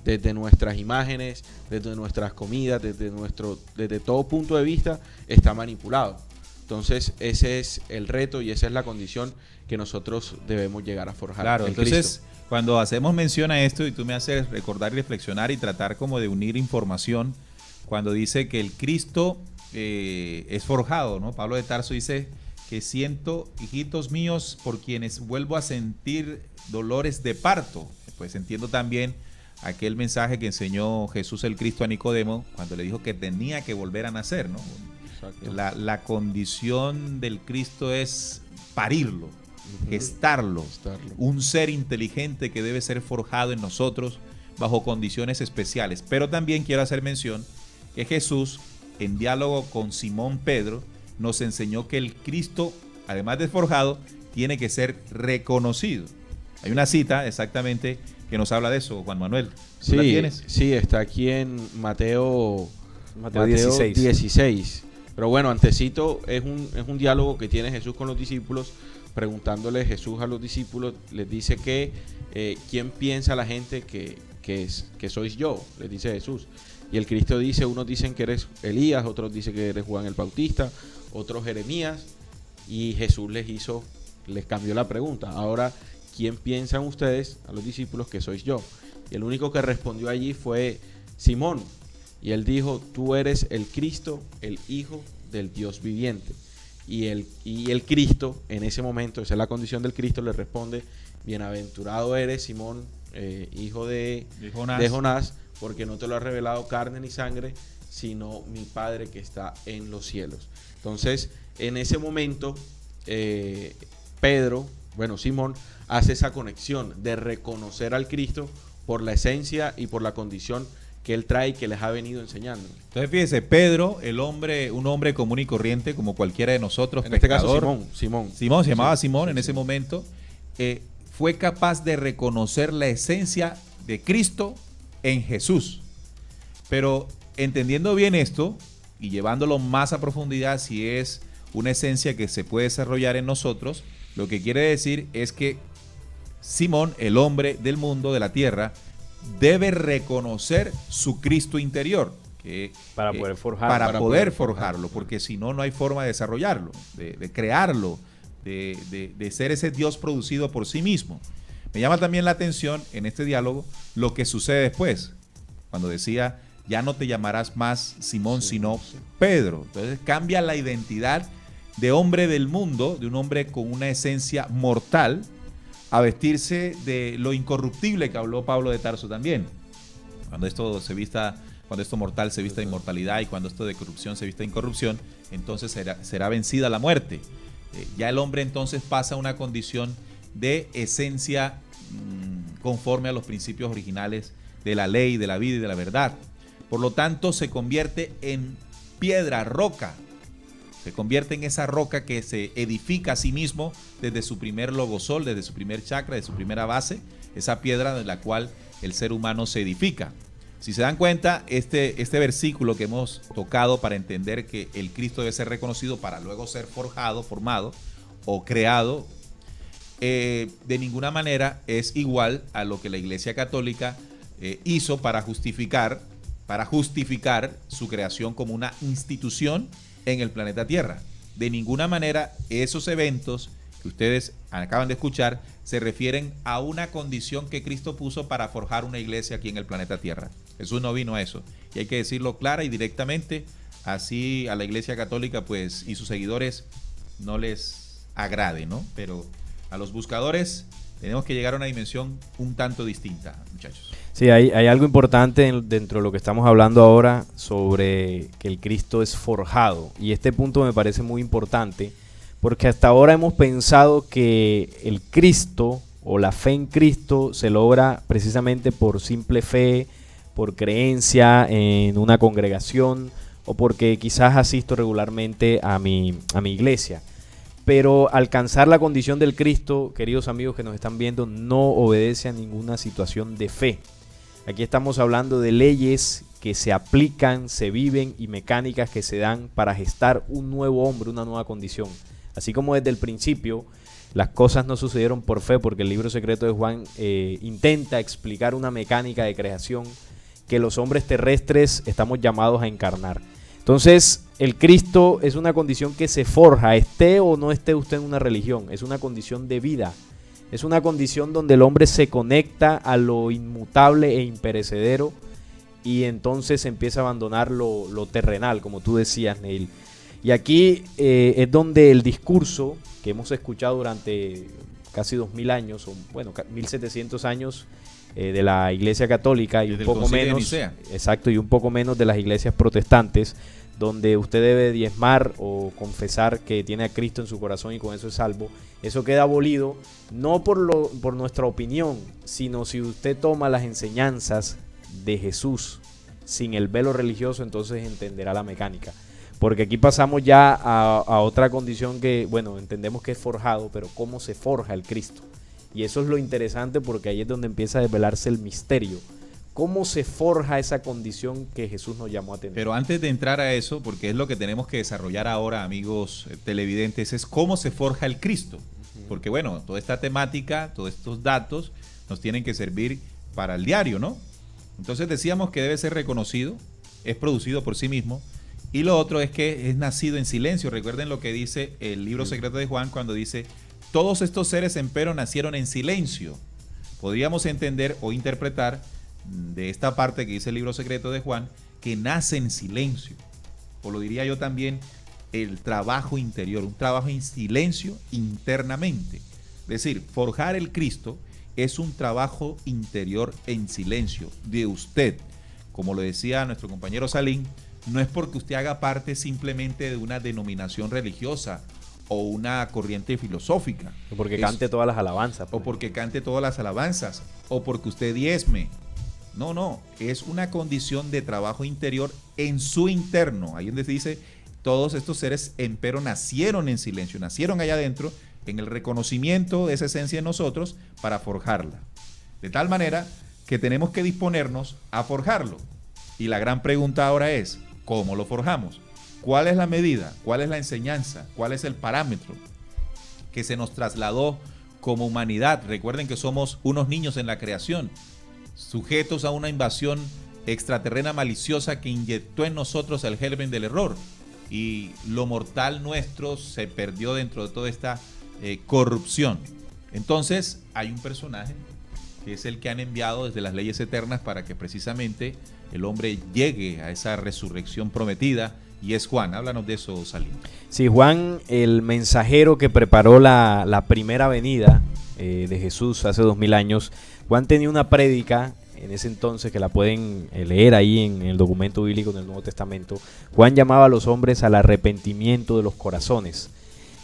desde nuestras imágenes, desde nuestras comidas, desde todo punto de vista, está manipulado. Entonces ese es el reto y esa es la condición que nosotros debemos llegar a forjar. Claro, entonces Cristo. Cuando hacemos mención a esto y tú me haces recordar y reflexionar y tratar como de unir información, cuando dice que el Cristo es forjado, ¿no? Pablo de Tarso dice que siento, hijitos míos, por quienes vuelvo a sentir dolores de parto. Pues entiendo también aquel mensaje que enseñó Jesús el Cristo a Nicodemo cuando le dijo que tenía que volver a nacer, ¿no? La condición del Cristo es parirlo, gestarlo, un ser inteligente que debe ser forjado en nosotros bajo condiciones especiales. Pero también quiero hacer mención que Jesús, en diálogo con Simón Pedro, nos enseñó que el Cristo, además de forjado, tiene que ser reconocido. Hay una cita exactamente que nos habla de eso, Juan Manuel. ¿Tú la tienes? Sí, está aquí en Mateo 16. 16. Pero bueno, antecito es un diálogo que tiene Jesús con los discípulos, preguntándole Jesús a los discípulos, les dice que ¿quién piensa la gente que sois yo? Les dice Jesús. Y el Cristo dice, unos dicen que eres Elías, otros dicen que eres Juan el Bautista, otros Jeremías, y Jesús les cambió la pregunta. Ahora, ¿quién piensan ustedes, a los discípulos, que sois yo? Y el único que respondió allí fue Simón. Y él dijo, tú eres el Cristo, el Hijo del Dios viviente. Y el Cristo, en ese momento, esa es la condición del Cristo, le responde, bienaventurado eres, Simón, hijo de Jonás, porque no te lo ha revelado carne ni sangre, sino mi Padre que está en los cielos. Entonces, en ese momento, Simón hace esa conexión de reconocer al Cristo por la esencia y por la condición que él trae y que les ha venido enseñando. Entonces fíjese, Pedro, un hombre común y corriente como cualquiera de nosotros, en pescador, este caso Simón se llamaba Simón en ese momento, fue capaz de reconocer la esencia de Cristo en Jesús. Pero entendiendo bien esto y llevándolo más a profundidad, si es una esencia que se puede desarrollar en nosotros, lo que quiere decir es que Simón, el hombre del mundo, de la tierra, debe reconocer su Cristo interior para poder forjarlo, porque si no, no hay forma de desarrollarlo, de crearlo, de ser ese Dios producido por sí mismo. Me llama también la atención en este diálogo lo que sucede después, cuando decía, ya no te llamarás más Simón, sino Pedro. Entonces cambia la identidad de hombre del mundo, de un hombre con una esencia mortal, a vestirse de lo incorruptible que habló Pablo de Tarso también. Cuando esto mortal se vista de inmortalidad y cuando esto de corrupción se vista de incorrupción, entonces será vencida la muerte. Ya el hombre entonces pasa a una condición de esencia conforme a los principios originales de la ley, de la vida y de la verdad. Por lo tanto, se convierte en piedra, roca. Se convierte en esa roca que se edifica a sí mismo desde su primer logosol, desde su primer chakra, de su primera base, esa piedra de la cual el ser humano se edifica. Si se dan cuenta, este versículo que hemos tocado para entender que el Cristo debe ser reconocido para luego ser forjado, formado o creado, de ninguna manera es igual a lo que la Iglesia Católica hizo para justificar su creación como una institución en el planeta Tierra. De ninguna manera esos eventos que ustedes acaban de escuchar se refieren a una condición que Cristo puso para forjar una iglesia aquí en el planeta Tierra. Jesús no vino a eso. Y hay que decirlo clara y directamente, así a la Iglesia Católica pues y sus seguidores no les agrade, ¿no? Pero a los buscadores tenemos que llegar a una dimensión un tanto distinta, muchachos. Sí, hay algo importante dentro de lo que estamos hablando ahora sobre que el Cristo es forjado. Y este punto me parece muy importante porque hasta ahora hemos pensado que el Cristo o la fe en Cristo se logra precisamente por simple fe, por creencia en una congregación o porque quizás asisto regularmente a mi iglesia. Pero alcanzar la condición del Cristo, queridos amigos que nos están viendo, no obedece a ninguna situación de fe. Aquí estamos hablando de leyes que se aplican, se viven y mecánicas que se dan para gestar un nuevo hombre, una nueva condición. Así como desde el principio las cosas no sucedieron por fe, porque el libro secreto de Juan intenta explicar una mecánica de creación que los hombres terrestres estamos llamados a encarnar. Entonces, el Cristo es una condición que se forja, esté o no esté usted en una religión, es una condición de vida. Es una condición donde el hombre se conecta a lo inmutable e imperecedero y entonces empieza a abandonar lo terrenal, como tú decías, Neil. Y aquí es donde el discurso que hemos escuchado durante casi 2000 años, o bueno, 1700 años de la Iglesia Católica y un poco menos, exacto, y un poco menos de las iglesias protestantes, donde usted debe diezmar o confesar que tiene a Cristo en su corazón y con eso es salvo. Eso queda abolido, no por nuestra opinión, sino si usted toma las enseñanzas de Jesús sin el velo religioso, entonces entenderá la mecánica. Porque aquí pasamos ya a otra condición que, bueno, entendemos que es forjado, pero ¿cómo se forja el Cristo? Y eso es lo interesante, porque ahí es donde empieza a desvelarse el misterio. ¿Cómo se forja esa condición que Jesús nos llamó a tener? Pero antes de entrar a eso, porque es lo que tenemos que desarrollar ahora, amigos televidentes, es cómo se forja el Cristo. Porque bueno, toda esta temática, todos estos datos nos tienen que servir para el diario, ¿no? Entonces decíamos que debe ser reconocido, es producido por sí mismo, y lo otro es que es nacido en silencio. Recuerden lo que dice el libro secreto de Juan cuando dice: todos estos seres empero nacieron en silencio. Podríamos entender o interpretar de esta parte que dice el libro secreto de Juan, que nace en silencio. O lo diría yo también, el trabajo interior, un trabajo en silencio internamente. Es decir, forjar el Cristo es un trabajo interior en silencio de usted. Como lo decía nuestro compañero Salín, no es porque usted haga parte simplemente de una denominación religiosa o una corriente filosófica. O porque cante todas las alabanzas. O porque cante todas las alabanzas. O porque usted diezme. No, es una condición de trabajo interior en su interno. Ahí donde se dice, todos estos seres empero nacieron en silencio, nacieron allá adentro, en el reconocimiento de esa esencia en nosotros para forjarla. De tal manera que tenemos que disponernos a forjarlo. Y la gran pregunta ahora es, ¿cómo lo forjamos? ¿Cuál es la medida? ¿Cuál es la enseñanza? ¿Cuál es el parámetro que se nos trasladó como humanidad? Recuerden que somos unos niños en la creación, sujetos a una invasión extraterrena maliciosa que inyectó en nosotros el germen del error, y lo mortal nuestro se perdió dentro de toda esta corrupción. Entonces hay un personaje que es el que han enviado desde las leyes eternas para que precisamente el hombre llegue a esa resurrección prometida, y es Juan. Háblanos de eso, Salim. Sí, Juan, el mensajero que preparó la primera venida de Jesús hace 2000 años. Juan tenía una prédica en ese entonces que la pueden leer ahí en el documento bíblico del Nuevo Testamento. Juan llamaba a los hombres al arrepentimiento de los corazones.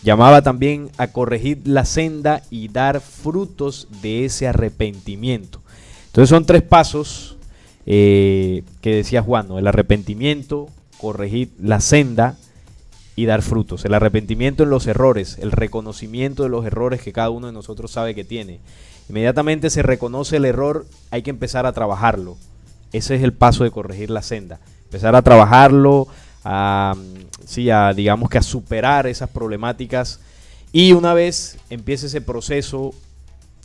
Llamaba también a corregir la senda y dar frutos de ese arrepentimiento. Entonces son 3 pasos que decía Juan, ¿no? El arrepentimiento, corregir la senda y dar frutos. El arrepentimiento en los errores, el reconocimiento de los errores que cada uno de nosotros sabe que tiene. Inmediatamente se reconoce el error, hay que empezar a trabajarlo. Ese es el paso de corregir la senda. Empezar a trabajarlo, digamos que a superar esas problemáticas. Y una vez empiece ese proceso,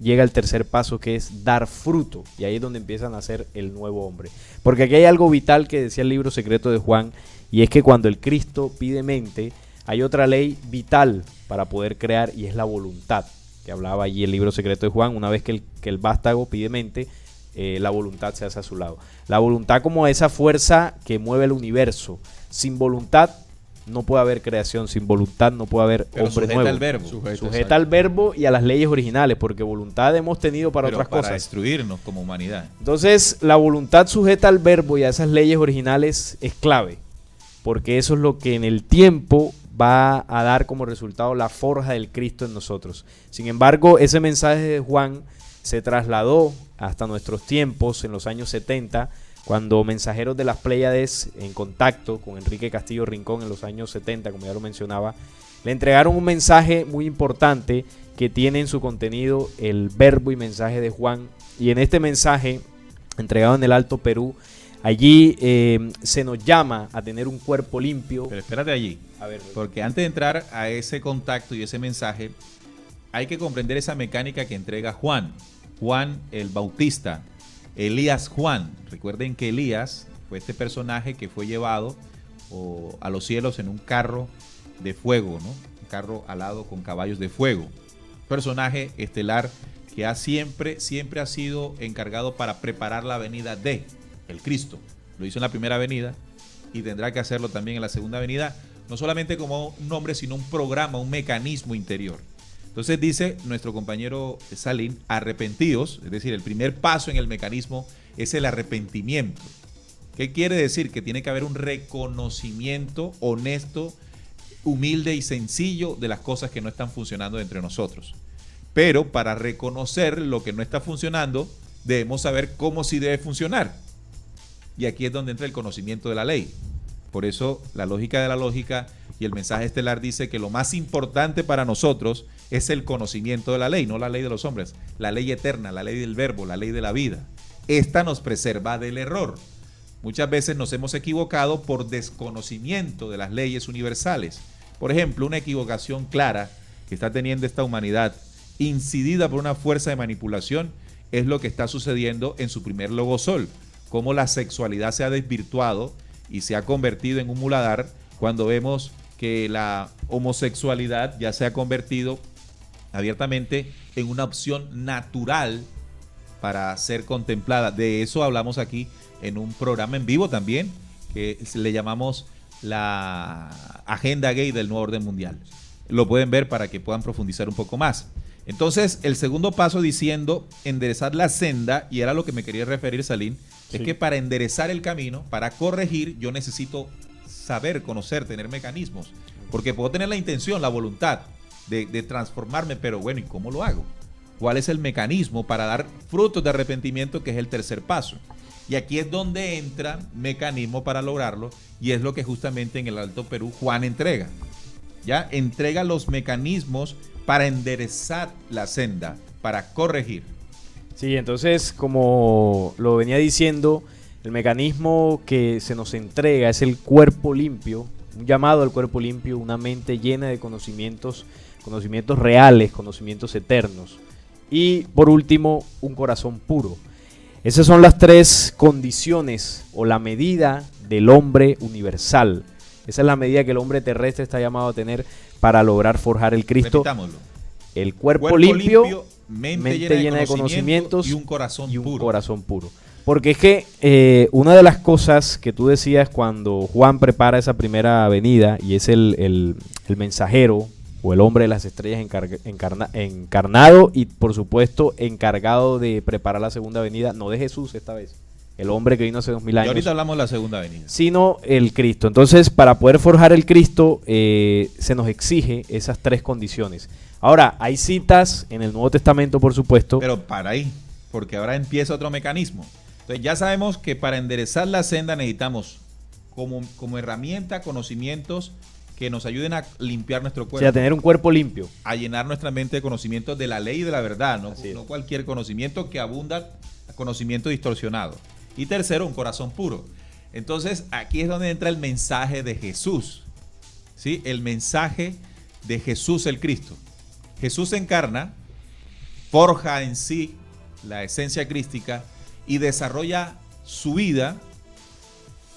llega el tercer paso, que es dar fruto. Y ahí es donde empiezan a ser el nuevo hombre. Porque aquí hay algo vital que decía el libro secreto de Juan, y es que cuando el Cristo pide mente, hay otra ley vital para poder crear, y es la voluntad, que hablaba allí el libro secreto de Juan. Una vez que el vástago pide mente, la voluntad se hace a su lado. La voluntad como esa fuerza que mueve el universo. Sin voluntad no puede haber creación, sin voluntad no puede haber hombre nuevo. Al verbo. Sujeta al verbo y a las leyes originales, porque voluntad hemos tenido para otras cosas. Para destruirnos como humanidad. Entonces, la voluntad sujeta al verbo y a esas leyes originales es clave, porque eso es lo que en el tiempo va a dar como resultado la forja del Cristo en nosotros. Sin embargo, ese mensaje de Juan se trasladó hasta nuestros tiempos en los años 70, cuando mensajeros de las Pléyades, en contacto con Enrique Castillo Rincón en los años 70, como ya lo mencionaba, le entregaron un mensaje muy importante que tiene en su contenido el verbo y mensaje de Juan. Y en este mensaje, entregado en el Alto Perú, allí se nos llama a tener un cuerpo limpio. Pero espérate allí, A ver, porque antes de entrar a ese contacto y ese mensaje, hay que comprender esa mecánica que entrega Juan el Bautista, Elías Juan. Recuerden que Elías fue este personaje que fue llevado a los cielos en un carro de fuego, ¿no? Un carro alado con caballos de fuego. Personaje estelar que siempre ha sido encargado para preparar la venida de el Cristo. Lo hizo en la primera venida y tendrá que hacerlo también en la segunda venida, no solamente como un nombre, sino un programa, un mecanismo interior. Entonces dice nuestro compañero Salín, arrepentidos, es decir, el primer paso en el mecanismo es el arrepentimiento. ¿Qué quiere decir? Que tiene que haber un reconocimiento honesto, humilde y sencillo de las cosas que no están funcionando entre nosotros. Pero para reconocer lo que no está funcionando, debemos saber cómo sí debe funcionar. Y aquí es donde entra el conocimiento de la ley. Por eso la lógica de la lógica y el mensaje estelar dice que lo más importante para nosotros es el conocimiento de la ley, no la ley de los hombres, la ley eterna, la ley del verbo, la ley de la vida. Esta nos preserva del error. Muchas veces nos hemos equivocado por desconocimiento de las leyes universales. Por ejemplo, una equivocación clara que está teniendo esta humanidad, incidida por una fuerza de manipulación, es lo que está sucediendo en su primer logosol, cómo la sexualidad se ha desvirtuado y se ha convertido en un muladar cuando vemos que la homosexualidad ya se ha convertido abiertamente en una opción natural para ser contemplada. De eso hablamos aquí en un programa en vivo también, que le llamamos la Agenda Gay del Nuevo Orden Mundial. Lo pueden ver para que puedan profundizar un poco más. Entonces, el segundo paso diciendo enderezar la senda, y era lo que me quería referir, Salim, es que para enderezar el camino, para corregir, yo necesito saber, conocer, tener mecanismos, porque puedo tener la intención, la voluntad de transformarme, pero bueno, ¿y cómo lo hago? ¿Cuál es el mecanismo para dar frutos de arrepentimiento, que es el tercer paso? Y aquí es donde entra mecanismo para lograrlo, y es lo que justamente en el Alto Perú Juan entrega. Ya entrega los mecanismos para enderezar la senda, para corregir. Sí, entonces, como lo venía diciendo, el mecanismo que se nos entrega es el cuerpo limpio, un llamado al cuerpo limpio, una mente llena de conocimientos reales, conocimientos eternos. Y por último, un corazón puro. Esas son las tres condiciones o la medida del hombre universal. Esa es la medida que el hombre terrestre está llamado a tener para lograr forjar el Cristo. Repitámoslo. El cuerpo limpio, mente llena de conocimientos y un corazón puro. Porque es que una de las cosas que tú decías cuando Juan prepara esa primera venida, y es el mensajero o el hombre de las estrellas encarnado y por supuesto encargado de preparar la segunda venida, no de Jesús esta vez, el hombre que vino hace 2000 años. Y ahorita hablamos de la segunda venida. Sino el Cristo. Entonces, para poder forjar el Cristo, se nos exige esas tres condiciones. Ahora, hay citas en el Nuevo Testamento, por supuesto. Pero para ahí, porque ahora empieza otro mecanismo. Entonces ya sabemos que para enderezar la senda necesitamos como herramienta conocimientos que nos ayuden a limpiar nuestro cuerpo. O sea, tener un cuerpo limpio. A llenar nuestra mente de conocimientos de la ley y de la verdad, no cualquier conocimiento que abunda, conocimiento distorsionado. Y tercero, un corazón puro. Entonces, aquí es donde entra el mensaje de Jesús. ¿Sí? El mensaje de Jesús el Cristo. Jesús se encarna, forja en sí la esencia crística y desarrolla su vida.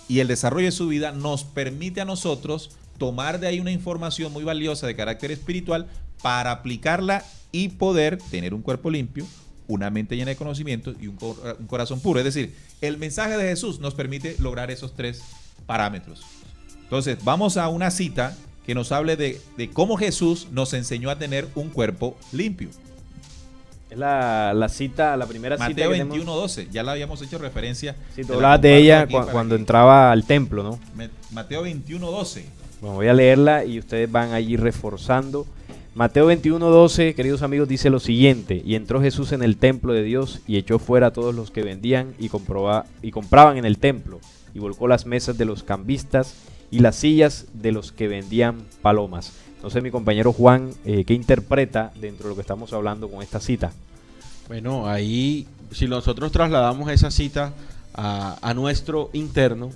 Y el desarrollo de su vida nos permite a nosotros tomar de ahí una información muy valiosa de carácter espiritual para aplicarla y poder tener un cuerpo limpio, una mente llena de conocimiento y un corazón puro. Es decir, el mensaje de Jesús nos permite lograr esos tres parámetros. Entonces, vamos a una cita que nos hable de cómo Jesús nos enseñó a tener un cuerpo limpio. Es la cita, la primera cita Mateo 21:12, ya la habíamos hecho referencia. Sí, tú hablabas de ella cuando entraba al templo, ¿no? Mateo 21:12. Bueno, voy a leerla y ustedes van allí reforzando. Mateo 21:12, queridos amigos, dice lo siguiente: y entró Jesús en el templo de Dios y echó fuera a todos los que vendían y compraban en el templo, y volcó las mesas de los cambistas y las sillas de los que vendían palomas. No sé, mi compañero Juan, ¿qué interpreta dentro de lo que estamos hablando con esta cita? Bueno, ahí, si nosotros trasladamos esa cita a nuestro interno,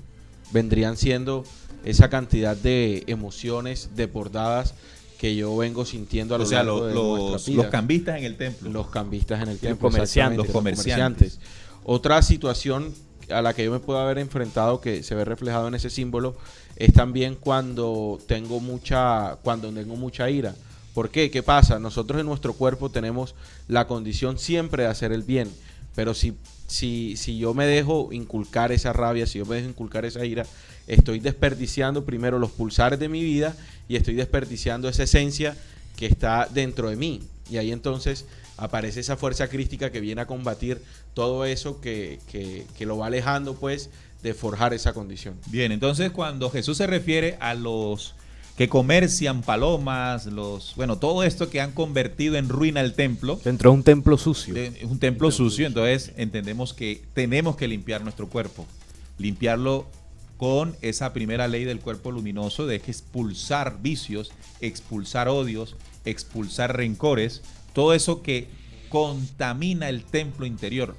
vendrían siendo esa cantidad de emociones desbordadas que yo vengo sintiendo a lo largo de nuestra vida. Los cambistas en el templo. Los cambistas en el templo, los comerciantes. Otra situación a la que yo me puedo haber enfrentado, que se ve reflejado en ese símbolo, es también cuando tengo mucha ira. ¿Por qué? ¿Qué pasa? Nosotros en nuestro cuerpo tenemos la condición siempre de hacer el bien, pero si yo me dejo inculcar esa rabia, si yo me dejo inculcar esa ira, estoy desperdiciando primero los pulsares de mi vida y estoy desperdiciando esa esencia que está dentro de mí. Y ahí entonces aparece esa fuerza crística que viene a combatir todo eso que lo va alejando pues de forjar esa condición. Bien, entonces cuando Jesús se refiere a los que comercian palomas, todo esto que han convertido en ruina el templo. Dentro de un templo sucio. Un templo sucio, entonces entendemos que tenemos que limpiar nuestro cuerpo, limpiarlo con esa primera ley del cuerpo luminoso de expulsar vicios, expulsar odios, expulsar rencores, todo eso que contamina el templo interior,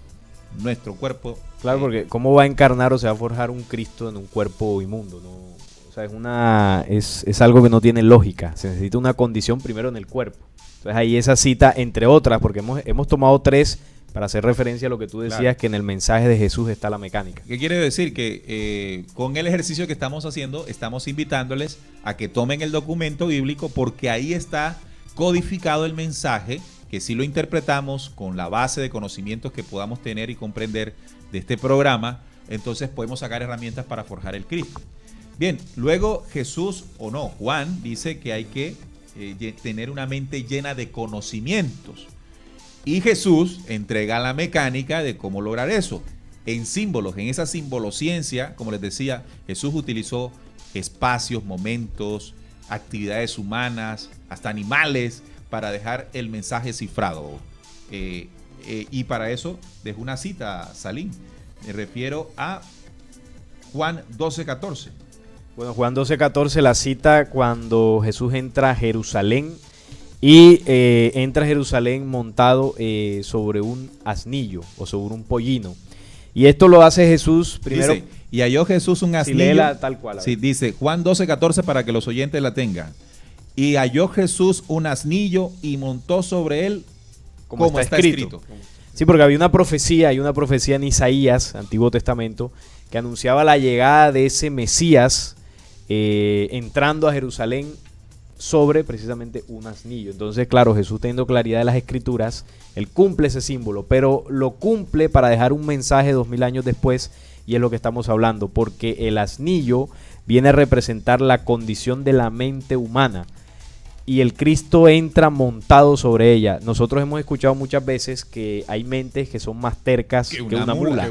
nuestro cuerpo. Claro, porque ¿cómo va a encarnar o se va a forjar un Cristo en un cuerpo inmundo? ¿No? O sea, es algo que no tiene lógica. Se necesita una condición primero en el cuerpo. Entonces ahí esa cita, entre otras, porque hemos tomado 3 para hacer referencia a lo que tú decías, claro, que en el mensaje de Jesús está la mecánica. ¿Qué quiere decir? Que con el ejercicio que estamos haciendo, estamos invitándoles a que tomen el documento bíblico, porque ahí está codificado el mensaje, que si lo interpretamos con la base de conocimientos que podamos tener y comprender de este programa, entonces podemos sacar herramientas para forjar el Cristo. Bien, luego Jesús, o no, Juan dice que hay que tener una mente llena de conocimientos. Y Jesús entrega la mecánica de cómo lograr eso. En símbolos, en esa simbolociencia, como les decía, Jesús utilizó espacios, momentos, actividades humanas, hasta animales, para dejar el mensaje cifrado. Y para eso dejo una cita, Salim. Me refiero a Juan 12:14. Bueno, Juan 12:14, la cita cuando Jesús entra a Jerusalén y entra a Jerusalén montado sobre un asnillo o sobre un pollino. Y esto lo hace Jesús primero. Dice, y halló Jesús un asnillo. Si léela tal cual. Sí, dice Juan 12:14 para que los oyentes la tengan. Y halló Jesús un asnillo y montó sobre él como está escrito. Sí, porque había una profecía, hay una profecía en Isaías, Antiguo Testamento, que anunciaba la llegada de ese Mesías entrando a Jerusalén sobre precisamente un asnillo. Entonces, claro, Jesús, teniendo claridad de las Escrituras, él cumple ese símbolo, pero lo cumple para dejar un mensaje 2000 años después, y es lo que estamos hablando, porque el asnillo viene a representar la condición de la mente humana, y el Cristo entra montado sobre ella. Nosotros hemos escuchado muchas veces que hay mentes que son más tercas que una mula.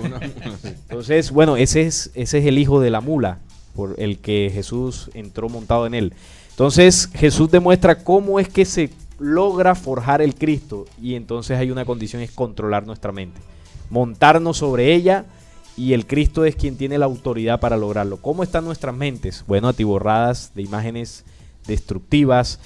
Entonces, bueno, ese es el hijo de la mula, por el que Jesús entró montado en él. Entonces, Jesús demuestra cómo es que se logra forjar el Cristo, y entonces hay una condición, es controlar nuestra mente, montarnos sobre ella, y el Cristo es quien tiene la autoridad para lograrlo. ¿Cómo están nuestras mentes? Bueno, atiborradas de imágenes destructivas,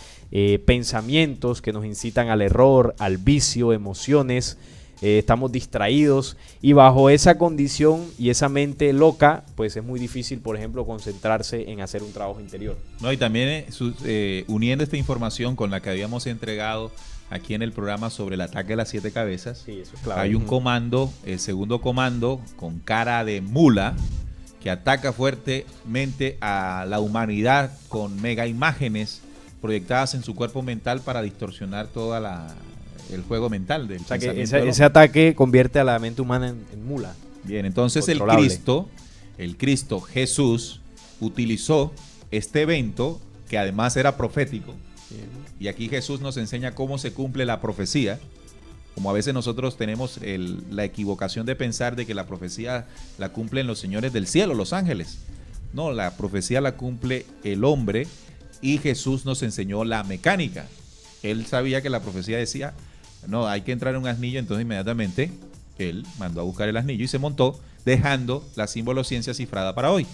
pensamientos que nos incitan al error, al vicio, emociones, estamos distraídos, y bajo esa condición y esa mente loca, pues es muy difícil, por ejemplo, concentrarse en hacer un trabajo interior. No, y también uniendo esta información con la que habíamos entregado aquí en el programa sobre el ataque de las 7 cabezas, sí, eso es clave. Hay un comando, el segundo comando, con cara de mula, que ataca fuertemente a la humanidad con mega imágenes proyectadas en su cuerpo mental para distorsionar toda el juego mental del pensamiento. O sea, que del ese ataque convierte a la mente humana en mula. Bien, entonces el Cristo Jesús utilizó este evento, que además era profético. Bien. Y aquí Jesús nos enseña cómo se cumple la profecía. Como a veces nosotros tenemos la equivocación de pensar de que la profecía la cumplen los señores del cielo, los ángeles. No, la profecía la cumple el hombre, y Jesús nos enseñó la mecánica. Él sabía que la profecía decía, no, hay que entrar en un asnillo, entonces inmediatamente él mandó a buscar el asnillo y se montó, dejando la simbolociencia cifrada para hoy.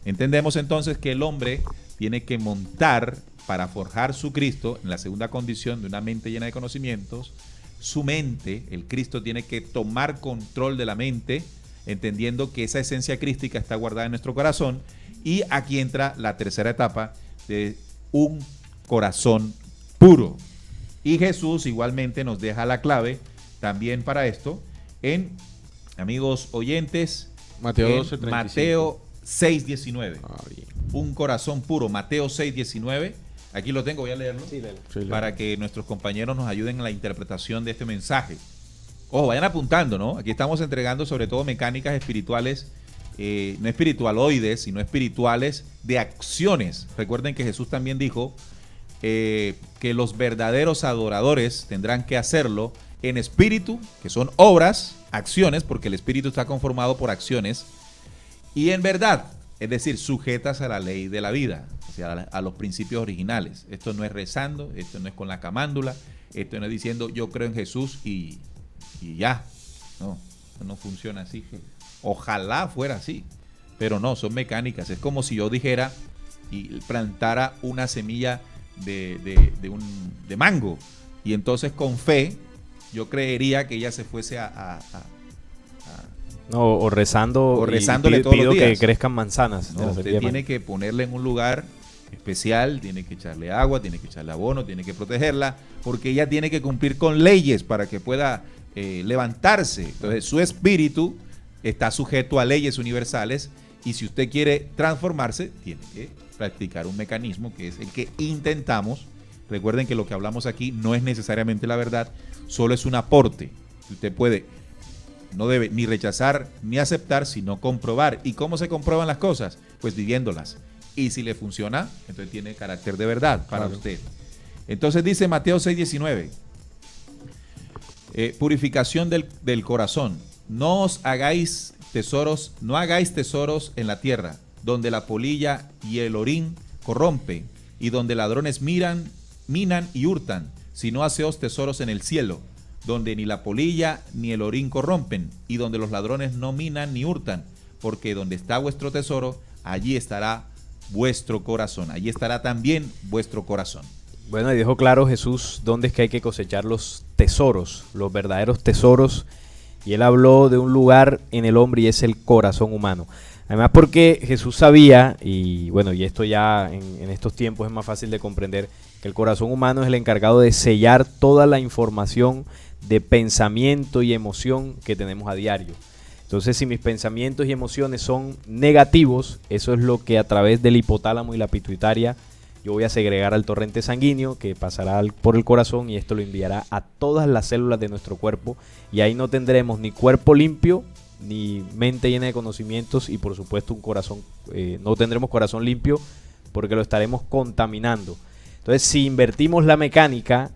Entendemos entonces que el hombre tiene que montar para forjar su Cristo, en la segunda condición de una mente llena de conocimientos, su mente, el Cristo tiene que tomar control de la mente, entendiendo que esa esencia crística está guardada en nuestro corazón, y aquí entra la tercera etapa de un corazón puro. Y Jesús igualmente nos deja la clave también para esto en, amigos oyentes, Mateo 6:19. Un corazón puro, Mateo 6:19. Aquí lo tengo, voy a leerlo, sí, para que nuestros compañeros nos ayuden en la interpretación de este mensaje. Ojo, vayan apuntando, ¿no? Aquí estamos entregando sobre todo mecánicas espirituales, no espiritualoides, sino espirituales de acciones. Recuerden que Jesús también dijo que los verdaderos adoradores tendrán que hacerlo en espíritu, que son obras, acciones, porque el espíritu está conformado por acciones, y en verdad, es decir, sujetas a la ley de la vida, o sea, a los principios originales. Esto no es rezando, esto no es con la camándula, esto no es diciendo yo creo en Jesús y ya. No, no funciona así. Ojalá fuera así. pero no, son mecánicas. Es como si yo dijera y plantara una semilla de mango, y entonces con fe yo creería que ella se fuese No, o rezando, o rezándole todos pido los días. que crezcan manzanas. No, usted tiene que ponerla en un lugar especial, tiene que echarle agua, tiene que echarle abono, tiene que protegerla, porque ella tiene que cumplir con leyes para que pueda levantarse. Entonces su espíritu está sujeto a leyes universales, y si usted quiere transformarse, tiene que practicar un mecanismo que es el que intentamos. Recuerden que lo que hablamos aquí no es necesariamente la verdad, solo es un aporte. Usted no debe ni rechazar ni aceptar, sino comprobar. ¿Y cómo se comprueban las cosas? Pues viviéndolas. Y si le funciona, entonces tiene carácter de verdad para usted. Entonces dice Mateo 6:19, purificación del corazón. No hagáis tesoros en la tierra, donde la polilla y el orín corrompen, y donde ladrones minan y hurtan, sino haceos tesoros en el cielo, donde ni la polilla ni el orín corrompen, y donde los ladrones no minan ni hurtan, porque donde está vuestro tesoro, allí estará vuestro corazón, allí estará también vuestro corazón. Bueno, y dejó claro Jesús dónde es que hay que cosechar los tesoros, los verdaderos tesoros, y él habló de un lugar en el hombre, y es el corazón humano. Además, porque Jesús sabía, y bueno, y esto ya en estos tiempos es más fácil de comprender, que el corazón humano es el encargado de sellar toda la información de pensamiento y emoción que tenemos a diario. Entonces, si mis pensamientos y emociones son negativos, eso es lo que a través del hipotálamo y la pituitaria yo voy a segregar al torrente sanguíneo, que pasará por el corazón, y esto lo enviará a todas las células de nuestro cuerpo, y ahí no tendremos ni cuerpo limpio, ni mente llena de conocimientos, y por supuesto un corazón, no tendremos corazón limpio, porque lo estaremos contaminando. Entonces, si invertimos la mecánica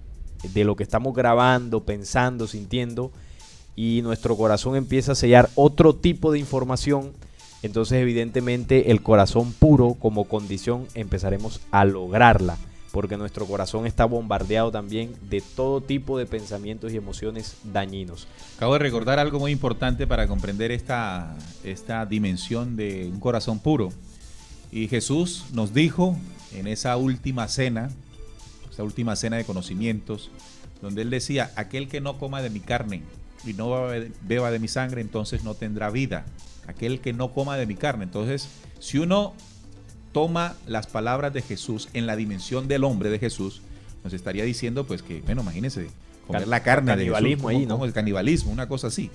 de lo que estamos grabando, pensando, sintiendo, y nuestro corazón empieza a sellar otro tipo de información, entonces evidentemente el corazón puro como condición empezaremos a lograrla, porque nuestro corazón está bombardeado también de todo tipo de pensamientos y emociones dañinos. Acabo de recordar algo muy importante para comprender esta dimensión de un corazón puro. Y Jesús nos dijo en esa última cena de conocimientos, donde él decía: aquel que no coma de mi carne y no beba de mi sangre, entonces no tendrá vida. Aquel que no coma de mi carne. Entonces, si uno toma las palabras de Jesús en la dimensión del hombre de Jesús, nos estaría diciendo pues que, bueno, imagínense, comer la carne de Jesús, canibalismo ahí, ¿no? Como el canibalismo, una cosa así.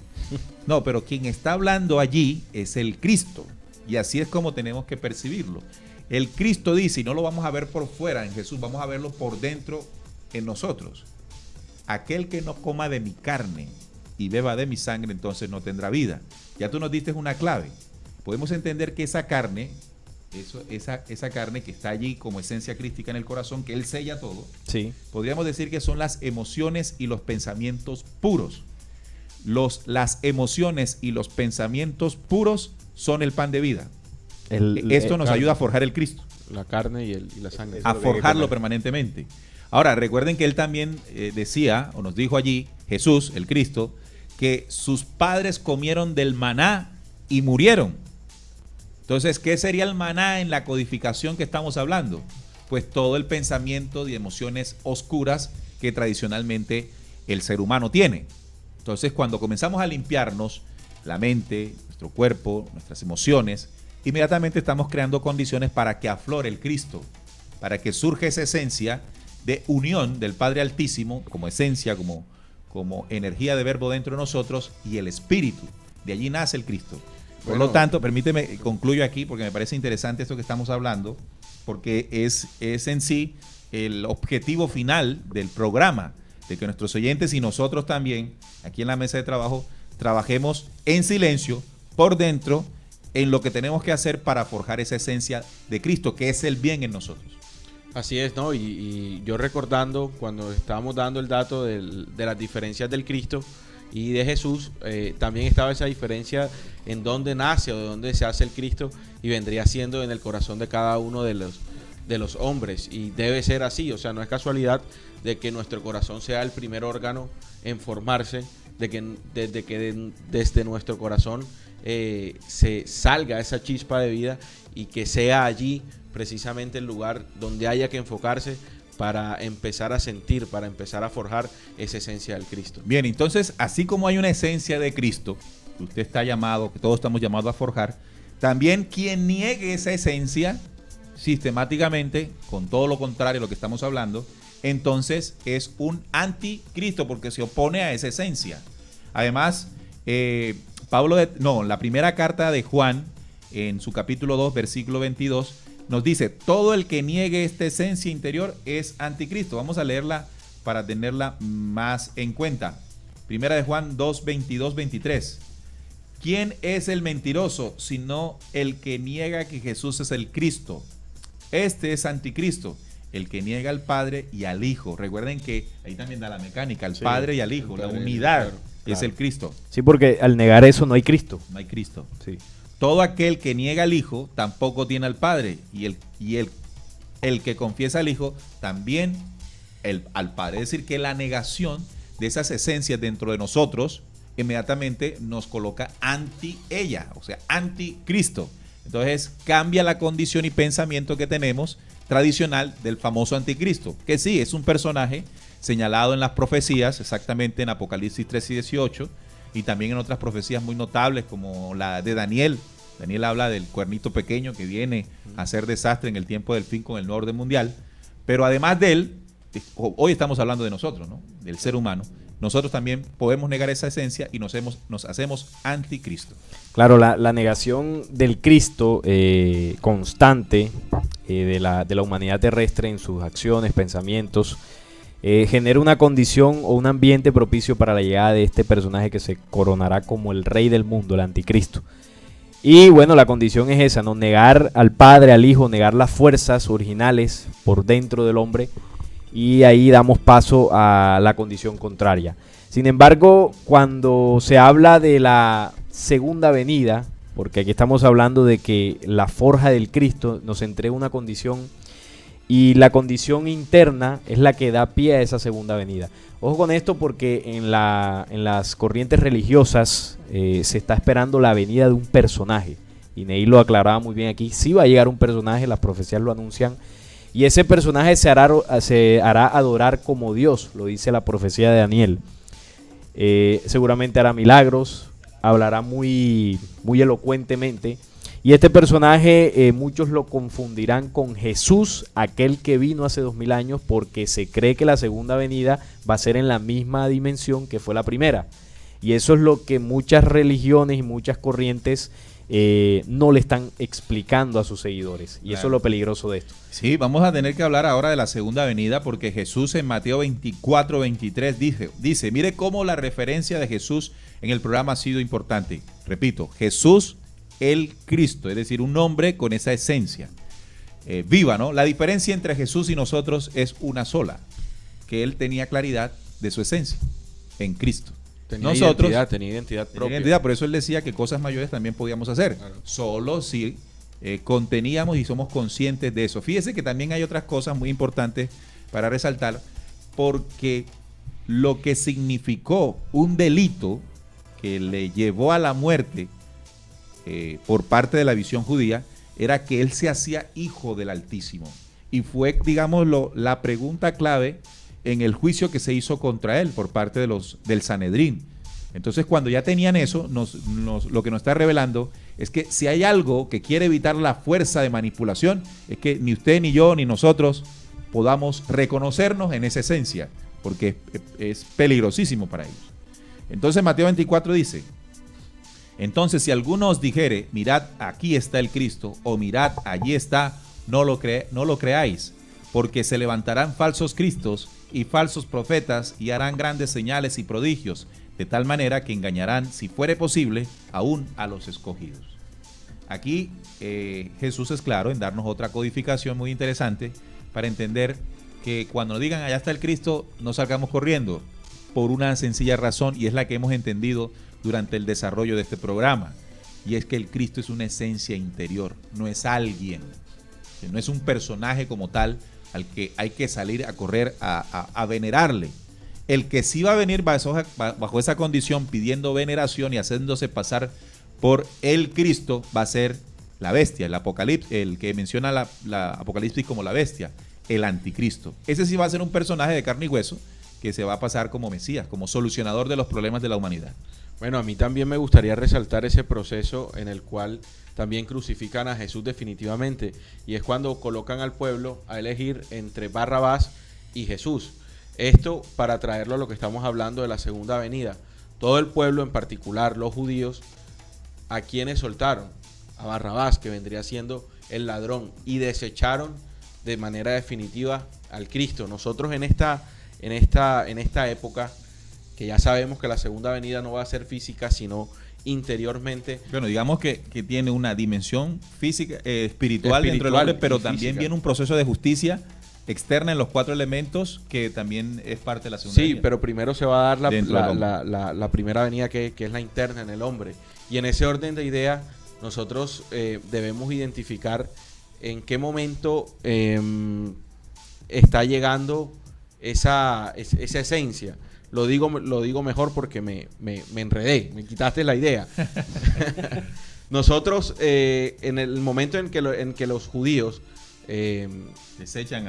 No, pero quien está hablando allí es el Cristo, y así es como tenemos que percibirlo. El Cristo dice, y no lo vamos a ver por fuera en Jesús, vamos a verlo por dentro en nosotros: aquel que no coma de mi carne y beba de mi sangre, entonces no tendrá vida. Ya tú nos diste una clave. Podemos entender que esa carne, esa carne que está allí como esencia crística en el corazón, que él sella todo, Sí. podríamos decir que son las emociones y los pensamientos puros. Las emociones y los pensamientos puros son el pan de vida. Esto nos ayuda a forjar el Cristo, La carne y la sangre. a forjarlo permanentemente. Ahora, recuerden que él también decía, o nos dijo allí, Jesús, el Cristo, que sus padres comieron del maná y murieron. Entonces, ¿qué sería el maná en la codificación que estamos hablando? Pues todo el pensamiento de emociones oscuras que tradicionalmente el ser humano tiene. Entonces, cuando comenzamos a limpiarnos la mente, nuestro cuerpo, nuestras emociones, inmediatamente estamos creando condiciones para que aflore el Cristo, para que surja esa esencia de unión del Padre Altísimo como esencia, como energía de verbo dentro de nosotros, y el Espíritu. De allí nace el Cristo. Por lo tanto, permíteme, concluyo aquí porque me parece interesante esto que estamos hablando, porque es en sí el objetivo final del programa, de que nuestros oyentes y nosotros también, aquí en la mesa de trabajo, trabajemos en silencio, por dentro, en lo que tenemos que hacer para forjar esa esencia de Cristo, que es el bien en nosotros. Así es, ¿no? Y yo recordando cuando estábamos dando el dato de las diferencias del Cristo y de Jesús, también estaba esa diferencia en dónde nace o de dónde se hace el Cristo, y vendría siendo en el corazón de cada uno de los hombres, y debe ser así. O sea, no es casualidad de que nuestro corazón sea el primer órgano en formarse, desde nuestro corazón se salga esa chispa de vida y que sea allí precisamente el lugar donde haya que enfocarse para empezar a sentir, para empezar a forjar esa esencia del Cristo. Bien, entonces, así como hay una esencia de Cristo, que usted está llamado, que todos estamos llamados a forjar, también quien niegue esa esencia sistemáticamente, con todo lo contrario a lo que estamos hablando, entonces es un anticristo porque se opone a esa esencia. Además, la primera carta de Juan, en su capítulo 2, versículo 22, nos dice, todo el que niegue esta esencia interior es anticristo. Vamos a leerla para tenerla más en cuenta. Primera de Juan 2, 22, 23. ¿Quién es el mentiroso sino el que niega que Jesús es el Cristo? Este es anticristo, el que niega al Padre y al Hijo. Recuerden que ahí también da la mecánica, al Padre y al Hijo, la unidad, claro. Es el Cristo. Sí, porque al negar eso no hay Cristo. No hay Cristo. Sí. Todo aquel que niega al Hijo tampoco tiene al Padre, y el que confiesa al Hijo también al Padre. Es decir, que la negación de esas esencias dentro de nosotros inmediatamente nos coloca anti ella, o sea, anticristo. Entonces cambia la condición y pensamiento que tenemos tradicional del famoso anticristo, que sí, es un personaje señalado en las profecías, exactamente en Apocalipsis 3 y 18, y también en otras profecías muy notables como la de Daniel. Daniel habla del cuernito pequeño que viene a hacer desastre en el tiempo del fin con el nuevo orden mundial, pero además de él, hoy estamos hablando de nosotros, ¿no? Del ser humano. Nosotros también podemos negar esa esencia y nos hacemos anticristo. Claro, la negación del Cristo constante de la humanidad terrestre en sus acciones, pensamientos, genera una condición o un ambiente propicio para la llegada de este personaje que se coronará como el rey del mundo, el anticristo. Y bueno, la condición es esa, ¿no? Negar al Padre, al Hijo, negar las fuerzas originales por dentro del hombre, y ahí damos paso a la condición contraria. Sin embargo, cuando se habla de la segunda venida, porque aquí estamos hablando de que la forja del Cristo nos entrega una condición, y la condición interna es la que da pie a esa segunda venida. Ojo con esto, porque en las corrientes religiosas se está esperando la venida de un personaje, y Neil lo aclaraba muy bien aquí. Sí va a llegar un personaje, las profecías lo anuncian, y ese personaje se hará adorar como Dios, lo dice la profecía de Daniel. Seguramente hará milagros, hablará muy, muy elocuentemente. Y este personaje muchos lo confundirán con Jesús, aquel que vino hace 2000 años, porque se cree que la segunda venida va a ser en la misma dimensión que fue la primera. Y eso es lo que muchas religiones y muchas corrientes no le están explicando a sus seguidores. Y claro, eso es lo peligroso de esto. Sí, vamos a tener que hablar ahora de la segunda venida, porque Jesús en Mateo 24, 23 dice, mire cómo la referencia de Jesús en el programa ha sido importante. Repito, Jesús el Cristo, es decir, un hombre con esa esencia viva, ¿no? La diferencia entre Jesús y nosotros es una sola, que él tenía claridad de su esencia en Cristo. Nosotros tenía identidad propia. Por eso él decía que cosas mayores también podíamos hacer, claro, solo si conteníamos y somos conscientes de eso. Fíjese que también hay otras cosas muy importantes para resaltar, porque lo que significó un delito que le llevó a la muerte por parte de la visión judía era que él se hacía hijo del Altísimo, y fue, digámoslo, la pregunta clave en el juicio que se hizo contra él por parte del Sanedrín. Entonces, cuando ya tenían eso, lo que nos está revelando es que si hay algo que quiere evitar la fuerza de manipulación, es que ni usted, ni yo, ni nosotros podamos reconocernos en esa esencia, porque es peligrosísimo para ellos. Entonces Mateo 24 dice, entonces si alguno os dijere, mirad, aquí está el Cristo, o mirad, allí está, no lo creáis, porque se levantarán falsos cristos y falsos profetas, y harán grandes señales y prodigios, de tal manera que engañarán, si fuere posible, aún a los escogidos. Aquí Jesús es claro en darnos otra codificación muy interesante para entender que cuando nos digan allá está el Cristo, no salgamos corriendo, por una sencilla razón, y es la que hemos entendido durante el desarrollo de este programa, y es que el Cristo es una esencia interior, no es alguien, no es un personaje como tal al que hay que salir a correr a venerarle. El que sí va a venir bajo esa condición pidiendo veneración y haciéndose pasar por el Cristo va a ser la bestia, el Apocalipsis, el que menciona la Apocalipsis como la bestia, el anticristo. Ese sí va a ser un personaje de carne y hueso que se va a pasar como Mesías, como solucionador de los problemas de la humanidad. Bueno, a mí también me gustaría resaltar ese proceso en el cual también crucifican a Jesús definitivamente, y es cuando colocan al pueblo a elegir entre Barrabás y Jesús. Esto para traerlo a lo que estamos hablando de la segunda venida. Todo el pueblo, en particular los judíos, ¿a quienes soltaron? A Barrabás, que vendría siendo el ladrón, y desecharon de manera definitiva al Cristo. Nosotros en esta época, que ya sabemos que la segunda venida no va a ser física, sino interiormente. Bueno, digamos que tiene una dimensión física, espiritual dentro del hombre, pero también viene un proceso de justicia externa en los 4 elementos que también es parte de la segunda venida. Sí, pero primero se va a dar la primera venida que es la interna en el hombre. Y en ese orden de ideas, nosotros debemos identificar en qué momento está llegando esa esencia. Lo digo mejor porque me enredé, me quitaste la idea. Nosotros, en el momento en que los judíos desechan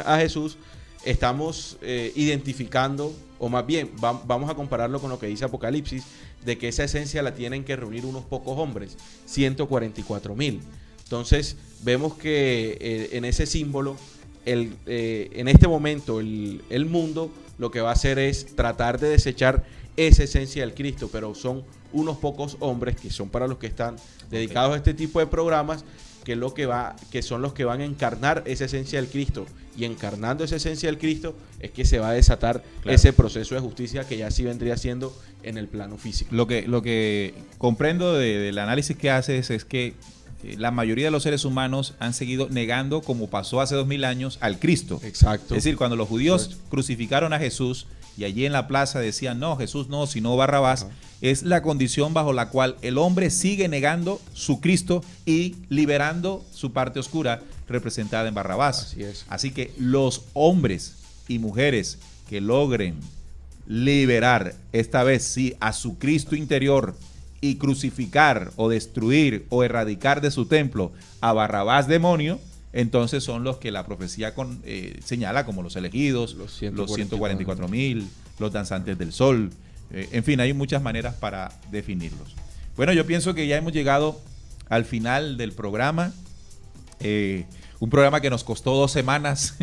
a Jesús, estamos identificando, o más bien vamos a compararlo con lo que dice Apocalipsis, de que esa esencia la tienen que reunir unos pocos hombres, 144,000. Entonces vemos que en ese símbolo, en este momento el mundo lo que va a hacer es tratar de desechar esa esencia del Cristo, pero son unos pocos hombres que son para los que están dedicados a este tipo de programas, que son los que van a encarnar esa esencia del Cristo, y encarnando esa esencia del Cristo es que se va a desatar ese proceso de justicia que ya sí vendría siendo en el plano físico. Lo que comprendo del análisis que haces es que la mayoría de los seres humanos han seguido negando, como pasó hace 2000 años, al Cristo. Exacto. Es decir, cuando los judíos crucificaron a Jesús y allí en la plaza decían, no, Jesús no, sino Barrabás, es la condición bajo la cual el hombre sigue negando su Cristo y liberando su parte oscura representada en Barrabás. Así es. Así que los hombres y mujeres que logren liberar, esta vez sí, a su Cristo interior, y crucificar o destruir o erradicar de su templo a Barrabás demonio, entonces son los que la profecía señala como los elegidos, los 144,000, los danzantes del sol. En fin, hay muchas maneras para definirlos. Bueno, yo pienso que ya hemos llegado al final del programa. Un programa que nos costó 2 semanas,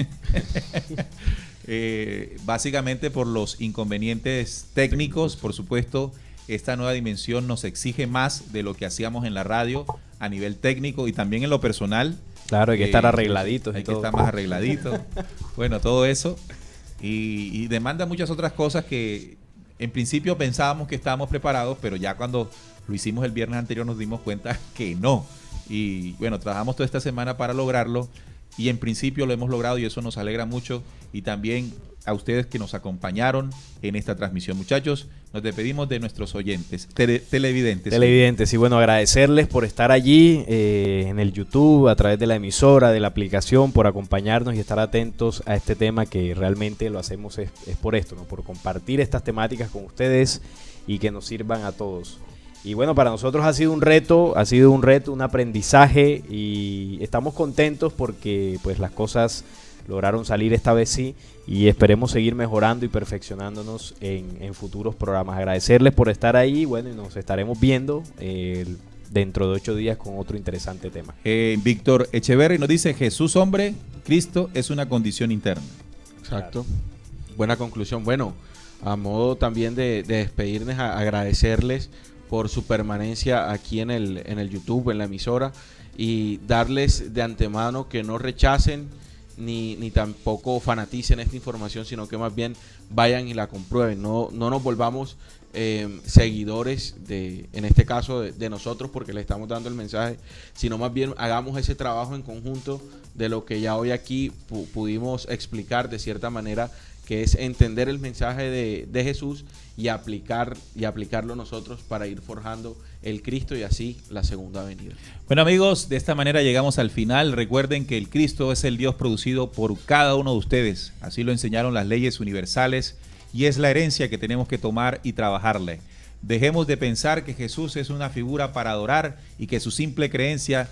básicamente por los inconvenientes técnicos. Por supuesto, esta nueva dimensión nos exige más de lo que hacíamos en la radio a nivel técnico y también en lo personal. Claro, hay que estar arregladitos. Hay que estar más arregladitos. Bueno, todo eso. Y demanda muchas otras cosas que en principio pensábamos que estábamos preparados, pero ya cuando lo hicimos el viernes anterior nos dimos cuenta que no. Y bueno, trabajamos toda esta semana para lograrlo y en principio lo hemos logrado y eso nos alegra mucho. Y también a ustedes que nos acompañaron en esta transmisión. Muchachos, nos despedimos de nuestros oyentes, televidentes. Televidentes, y bueno, agradecerles por estar allí en el YouTube, a través de la emisora, de la aplicación, por acompañarnos y estar atentos a este tema que realmente lo hacemos es por esto, ¿no? Por compartir estas temáticas con ustedes y que nos sirvan a todos. Y bueno, para nosotros ha sido un reto, un aprendizaje, y estamos contentos porque pues las cosas lograron salir esta vez sí, y esperemos seguir mejorando y perfeccionándonos en futuros programas. Agradecerles por estar ahí, bueno, y nos estaremos viendo dentro de 8 días con otro interesante tema. Víctor Echeverry nos dice, Jesús hombre, Cristo es una condición interna. Exacto. Buena conclusión. Bueno, a modo también de despedirnos, agradecerles por su permanencia aquí en el YouTube, en la emisora, y darles de antemano que no rechacen ni tampoco fanaticen esta información, sino que más bien vayan y la comprueben. No nos volvamos seguidores en este caso de nosotros porque le estamos dando el mensaje, sino más bien hagamos ese trabajo en conjunto de lo que ya hoy aquí pudimos explicar de cierta manera, que es entender el mensaje de Jesús y aplicarlo nosotros para ir forjando el Cristo y así la segunda venida. Bueno amigos, de esta manera llegamos al final. Recuerden que el Cristo es el Dios producido por cada uno de ustedes. Así lo enseñaron las leyes universales y es la herencia que tenemos que tomar y trabajarle. Dejemos de pensar que Jesús es una figura para adorar y que su simple creencia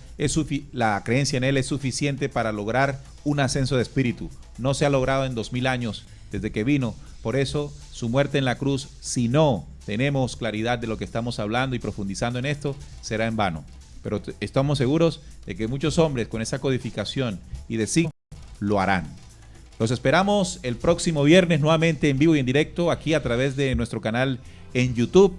la creencia en él es suficiente para lograr un ascenso de espíritu. No se ha logrado en 2000 años desde que vino. Por eso su muerte en la cruz, si no tenemos claridad de lo que estamos hablando y profundizando en esto, será en vano. Pero estamos seguros de que muchos hombres con esa codificación y de signo lo harán. Los esperamos el próximo viernes nuevamente en vivo y en directo aquí a través de nuestro canal en YouTube.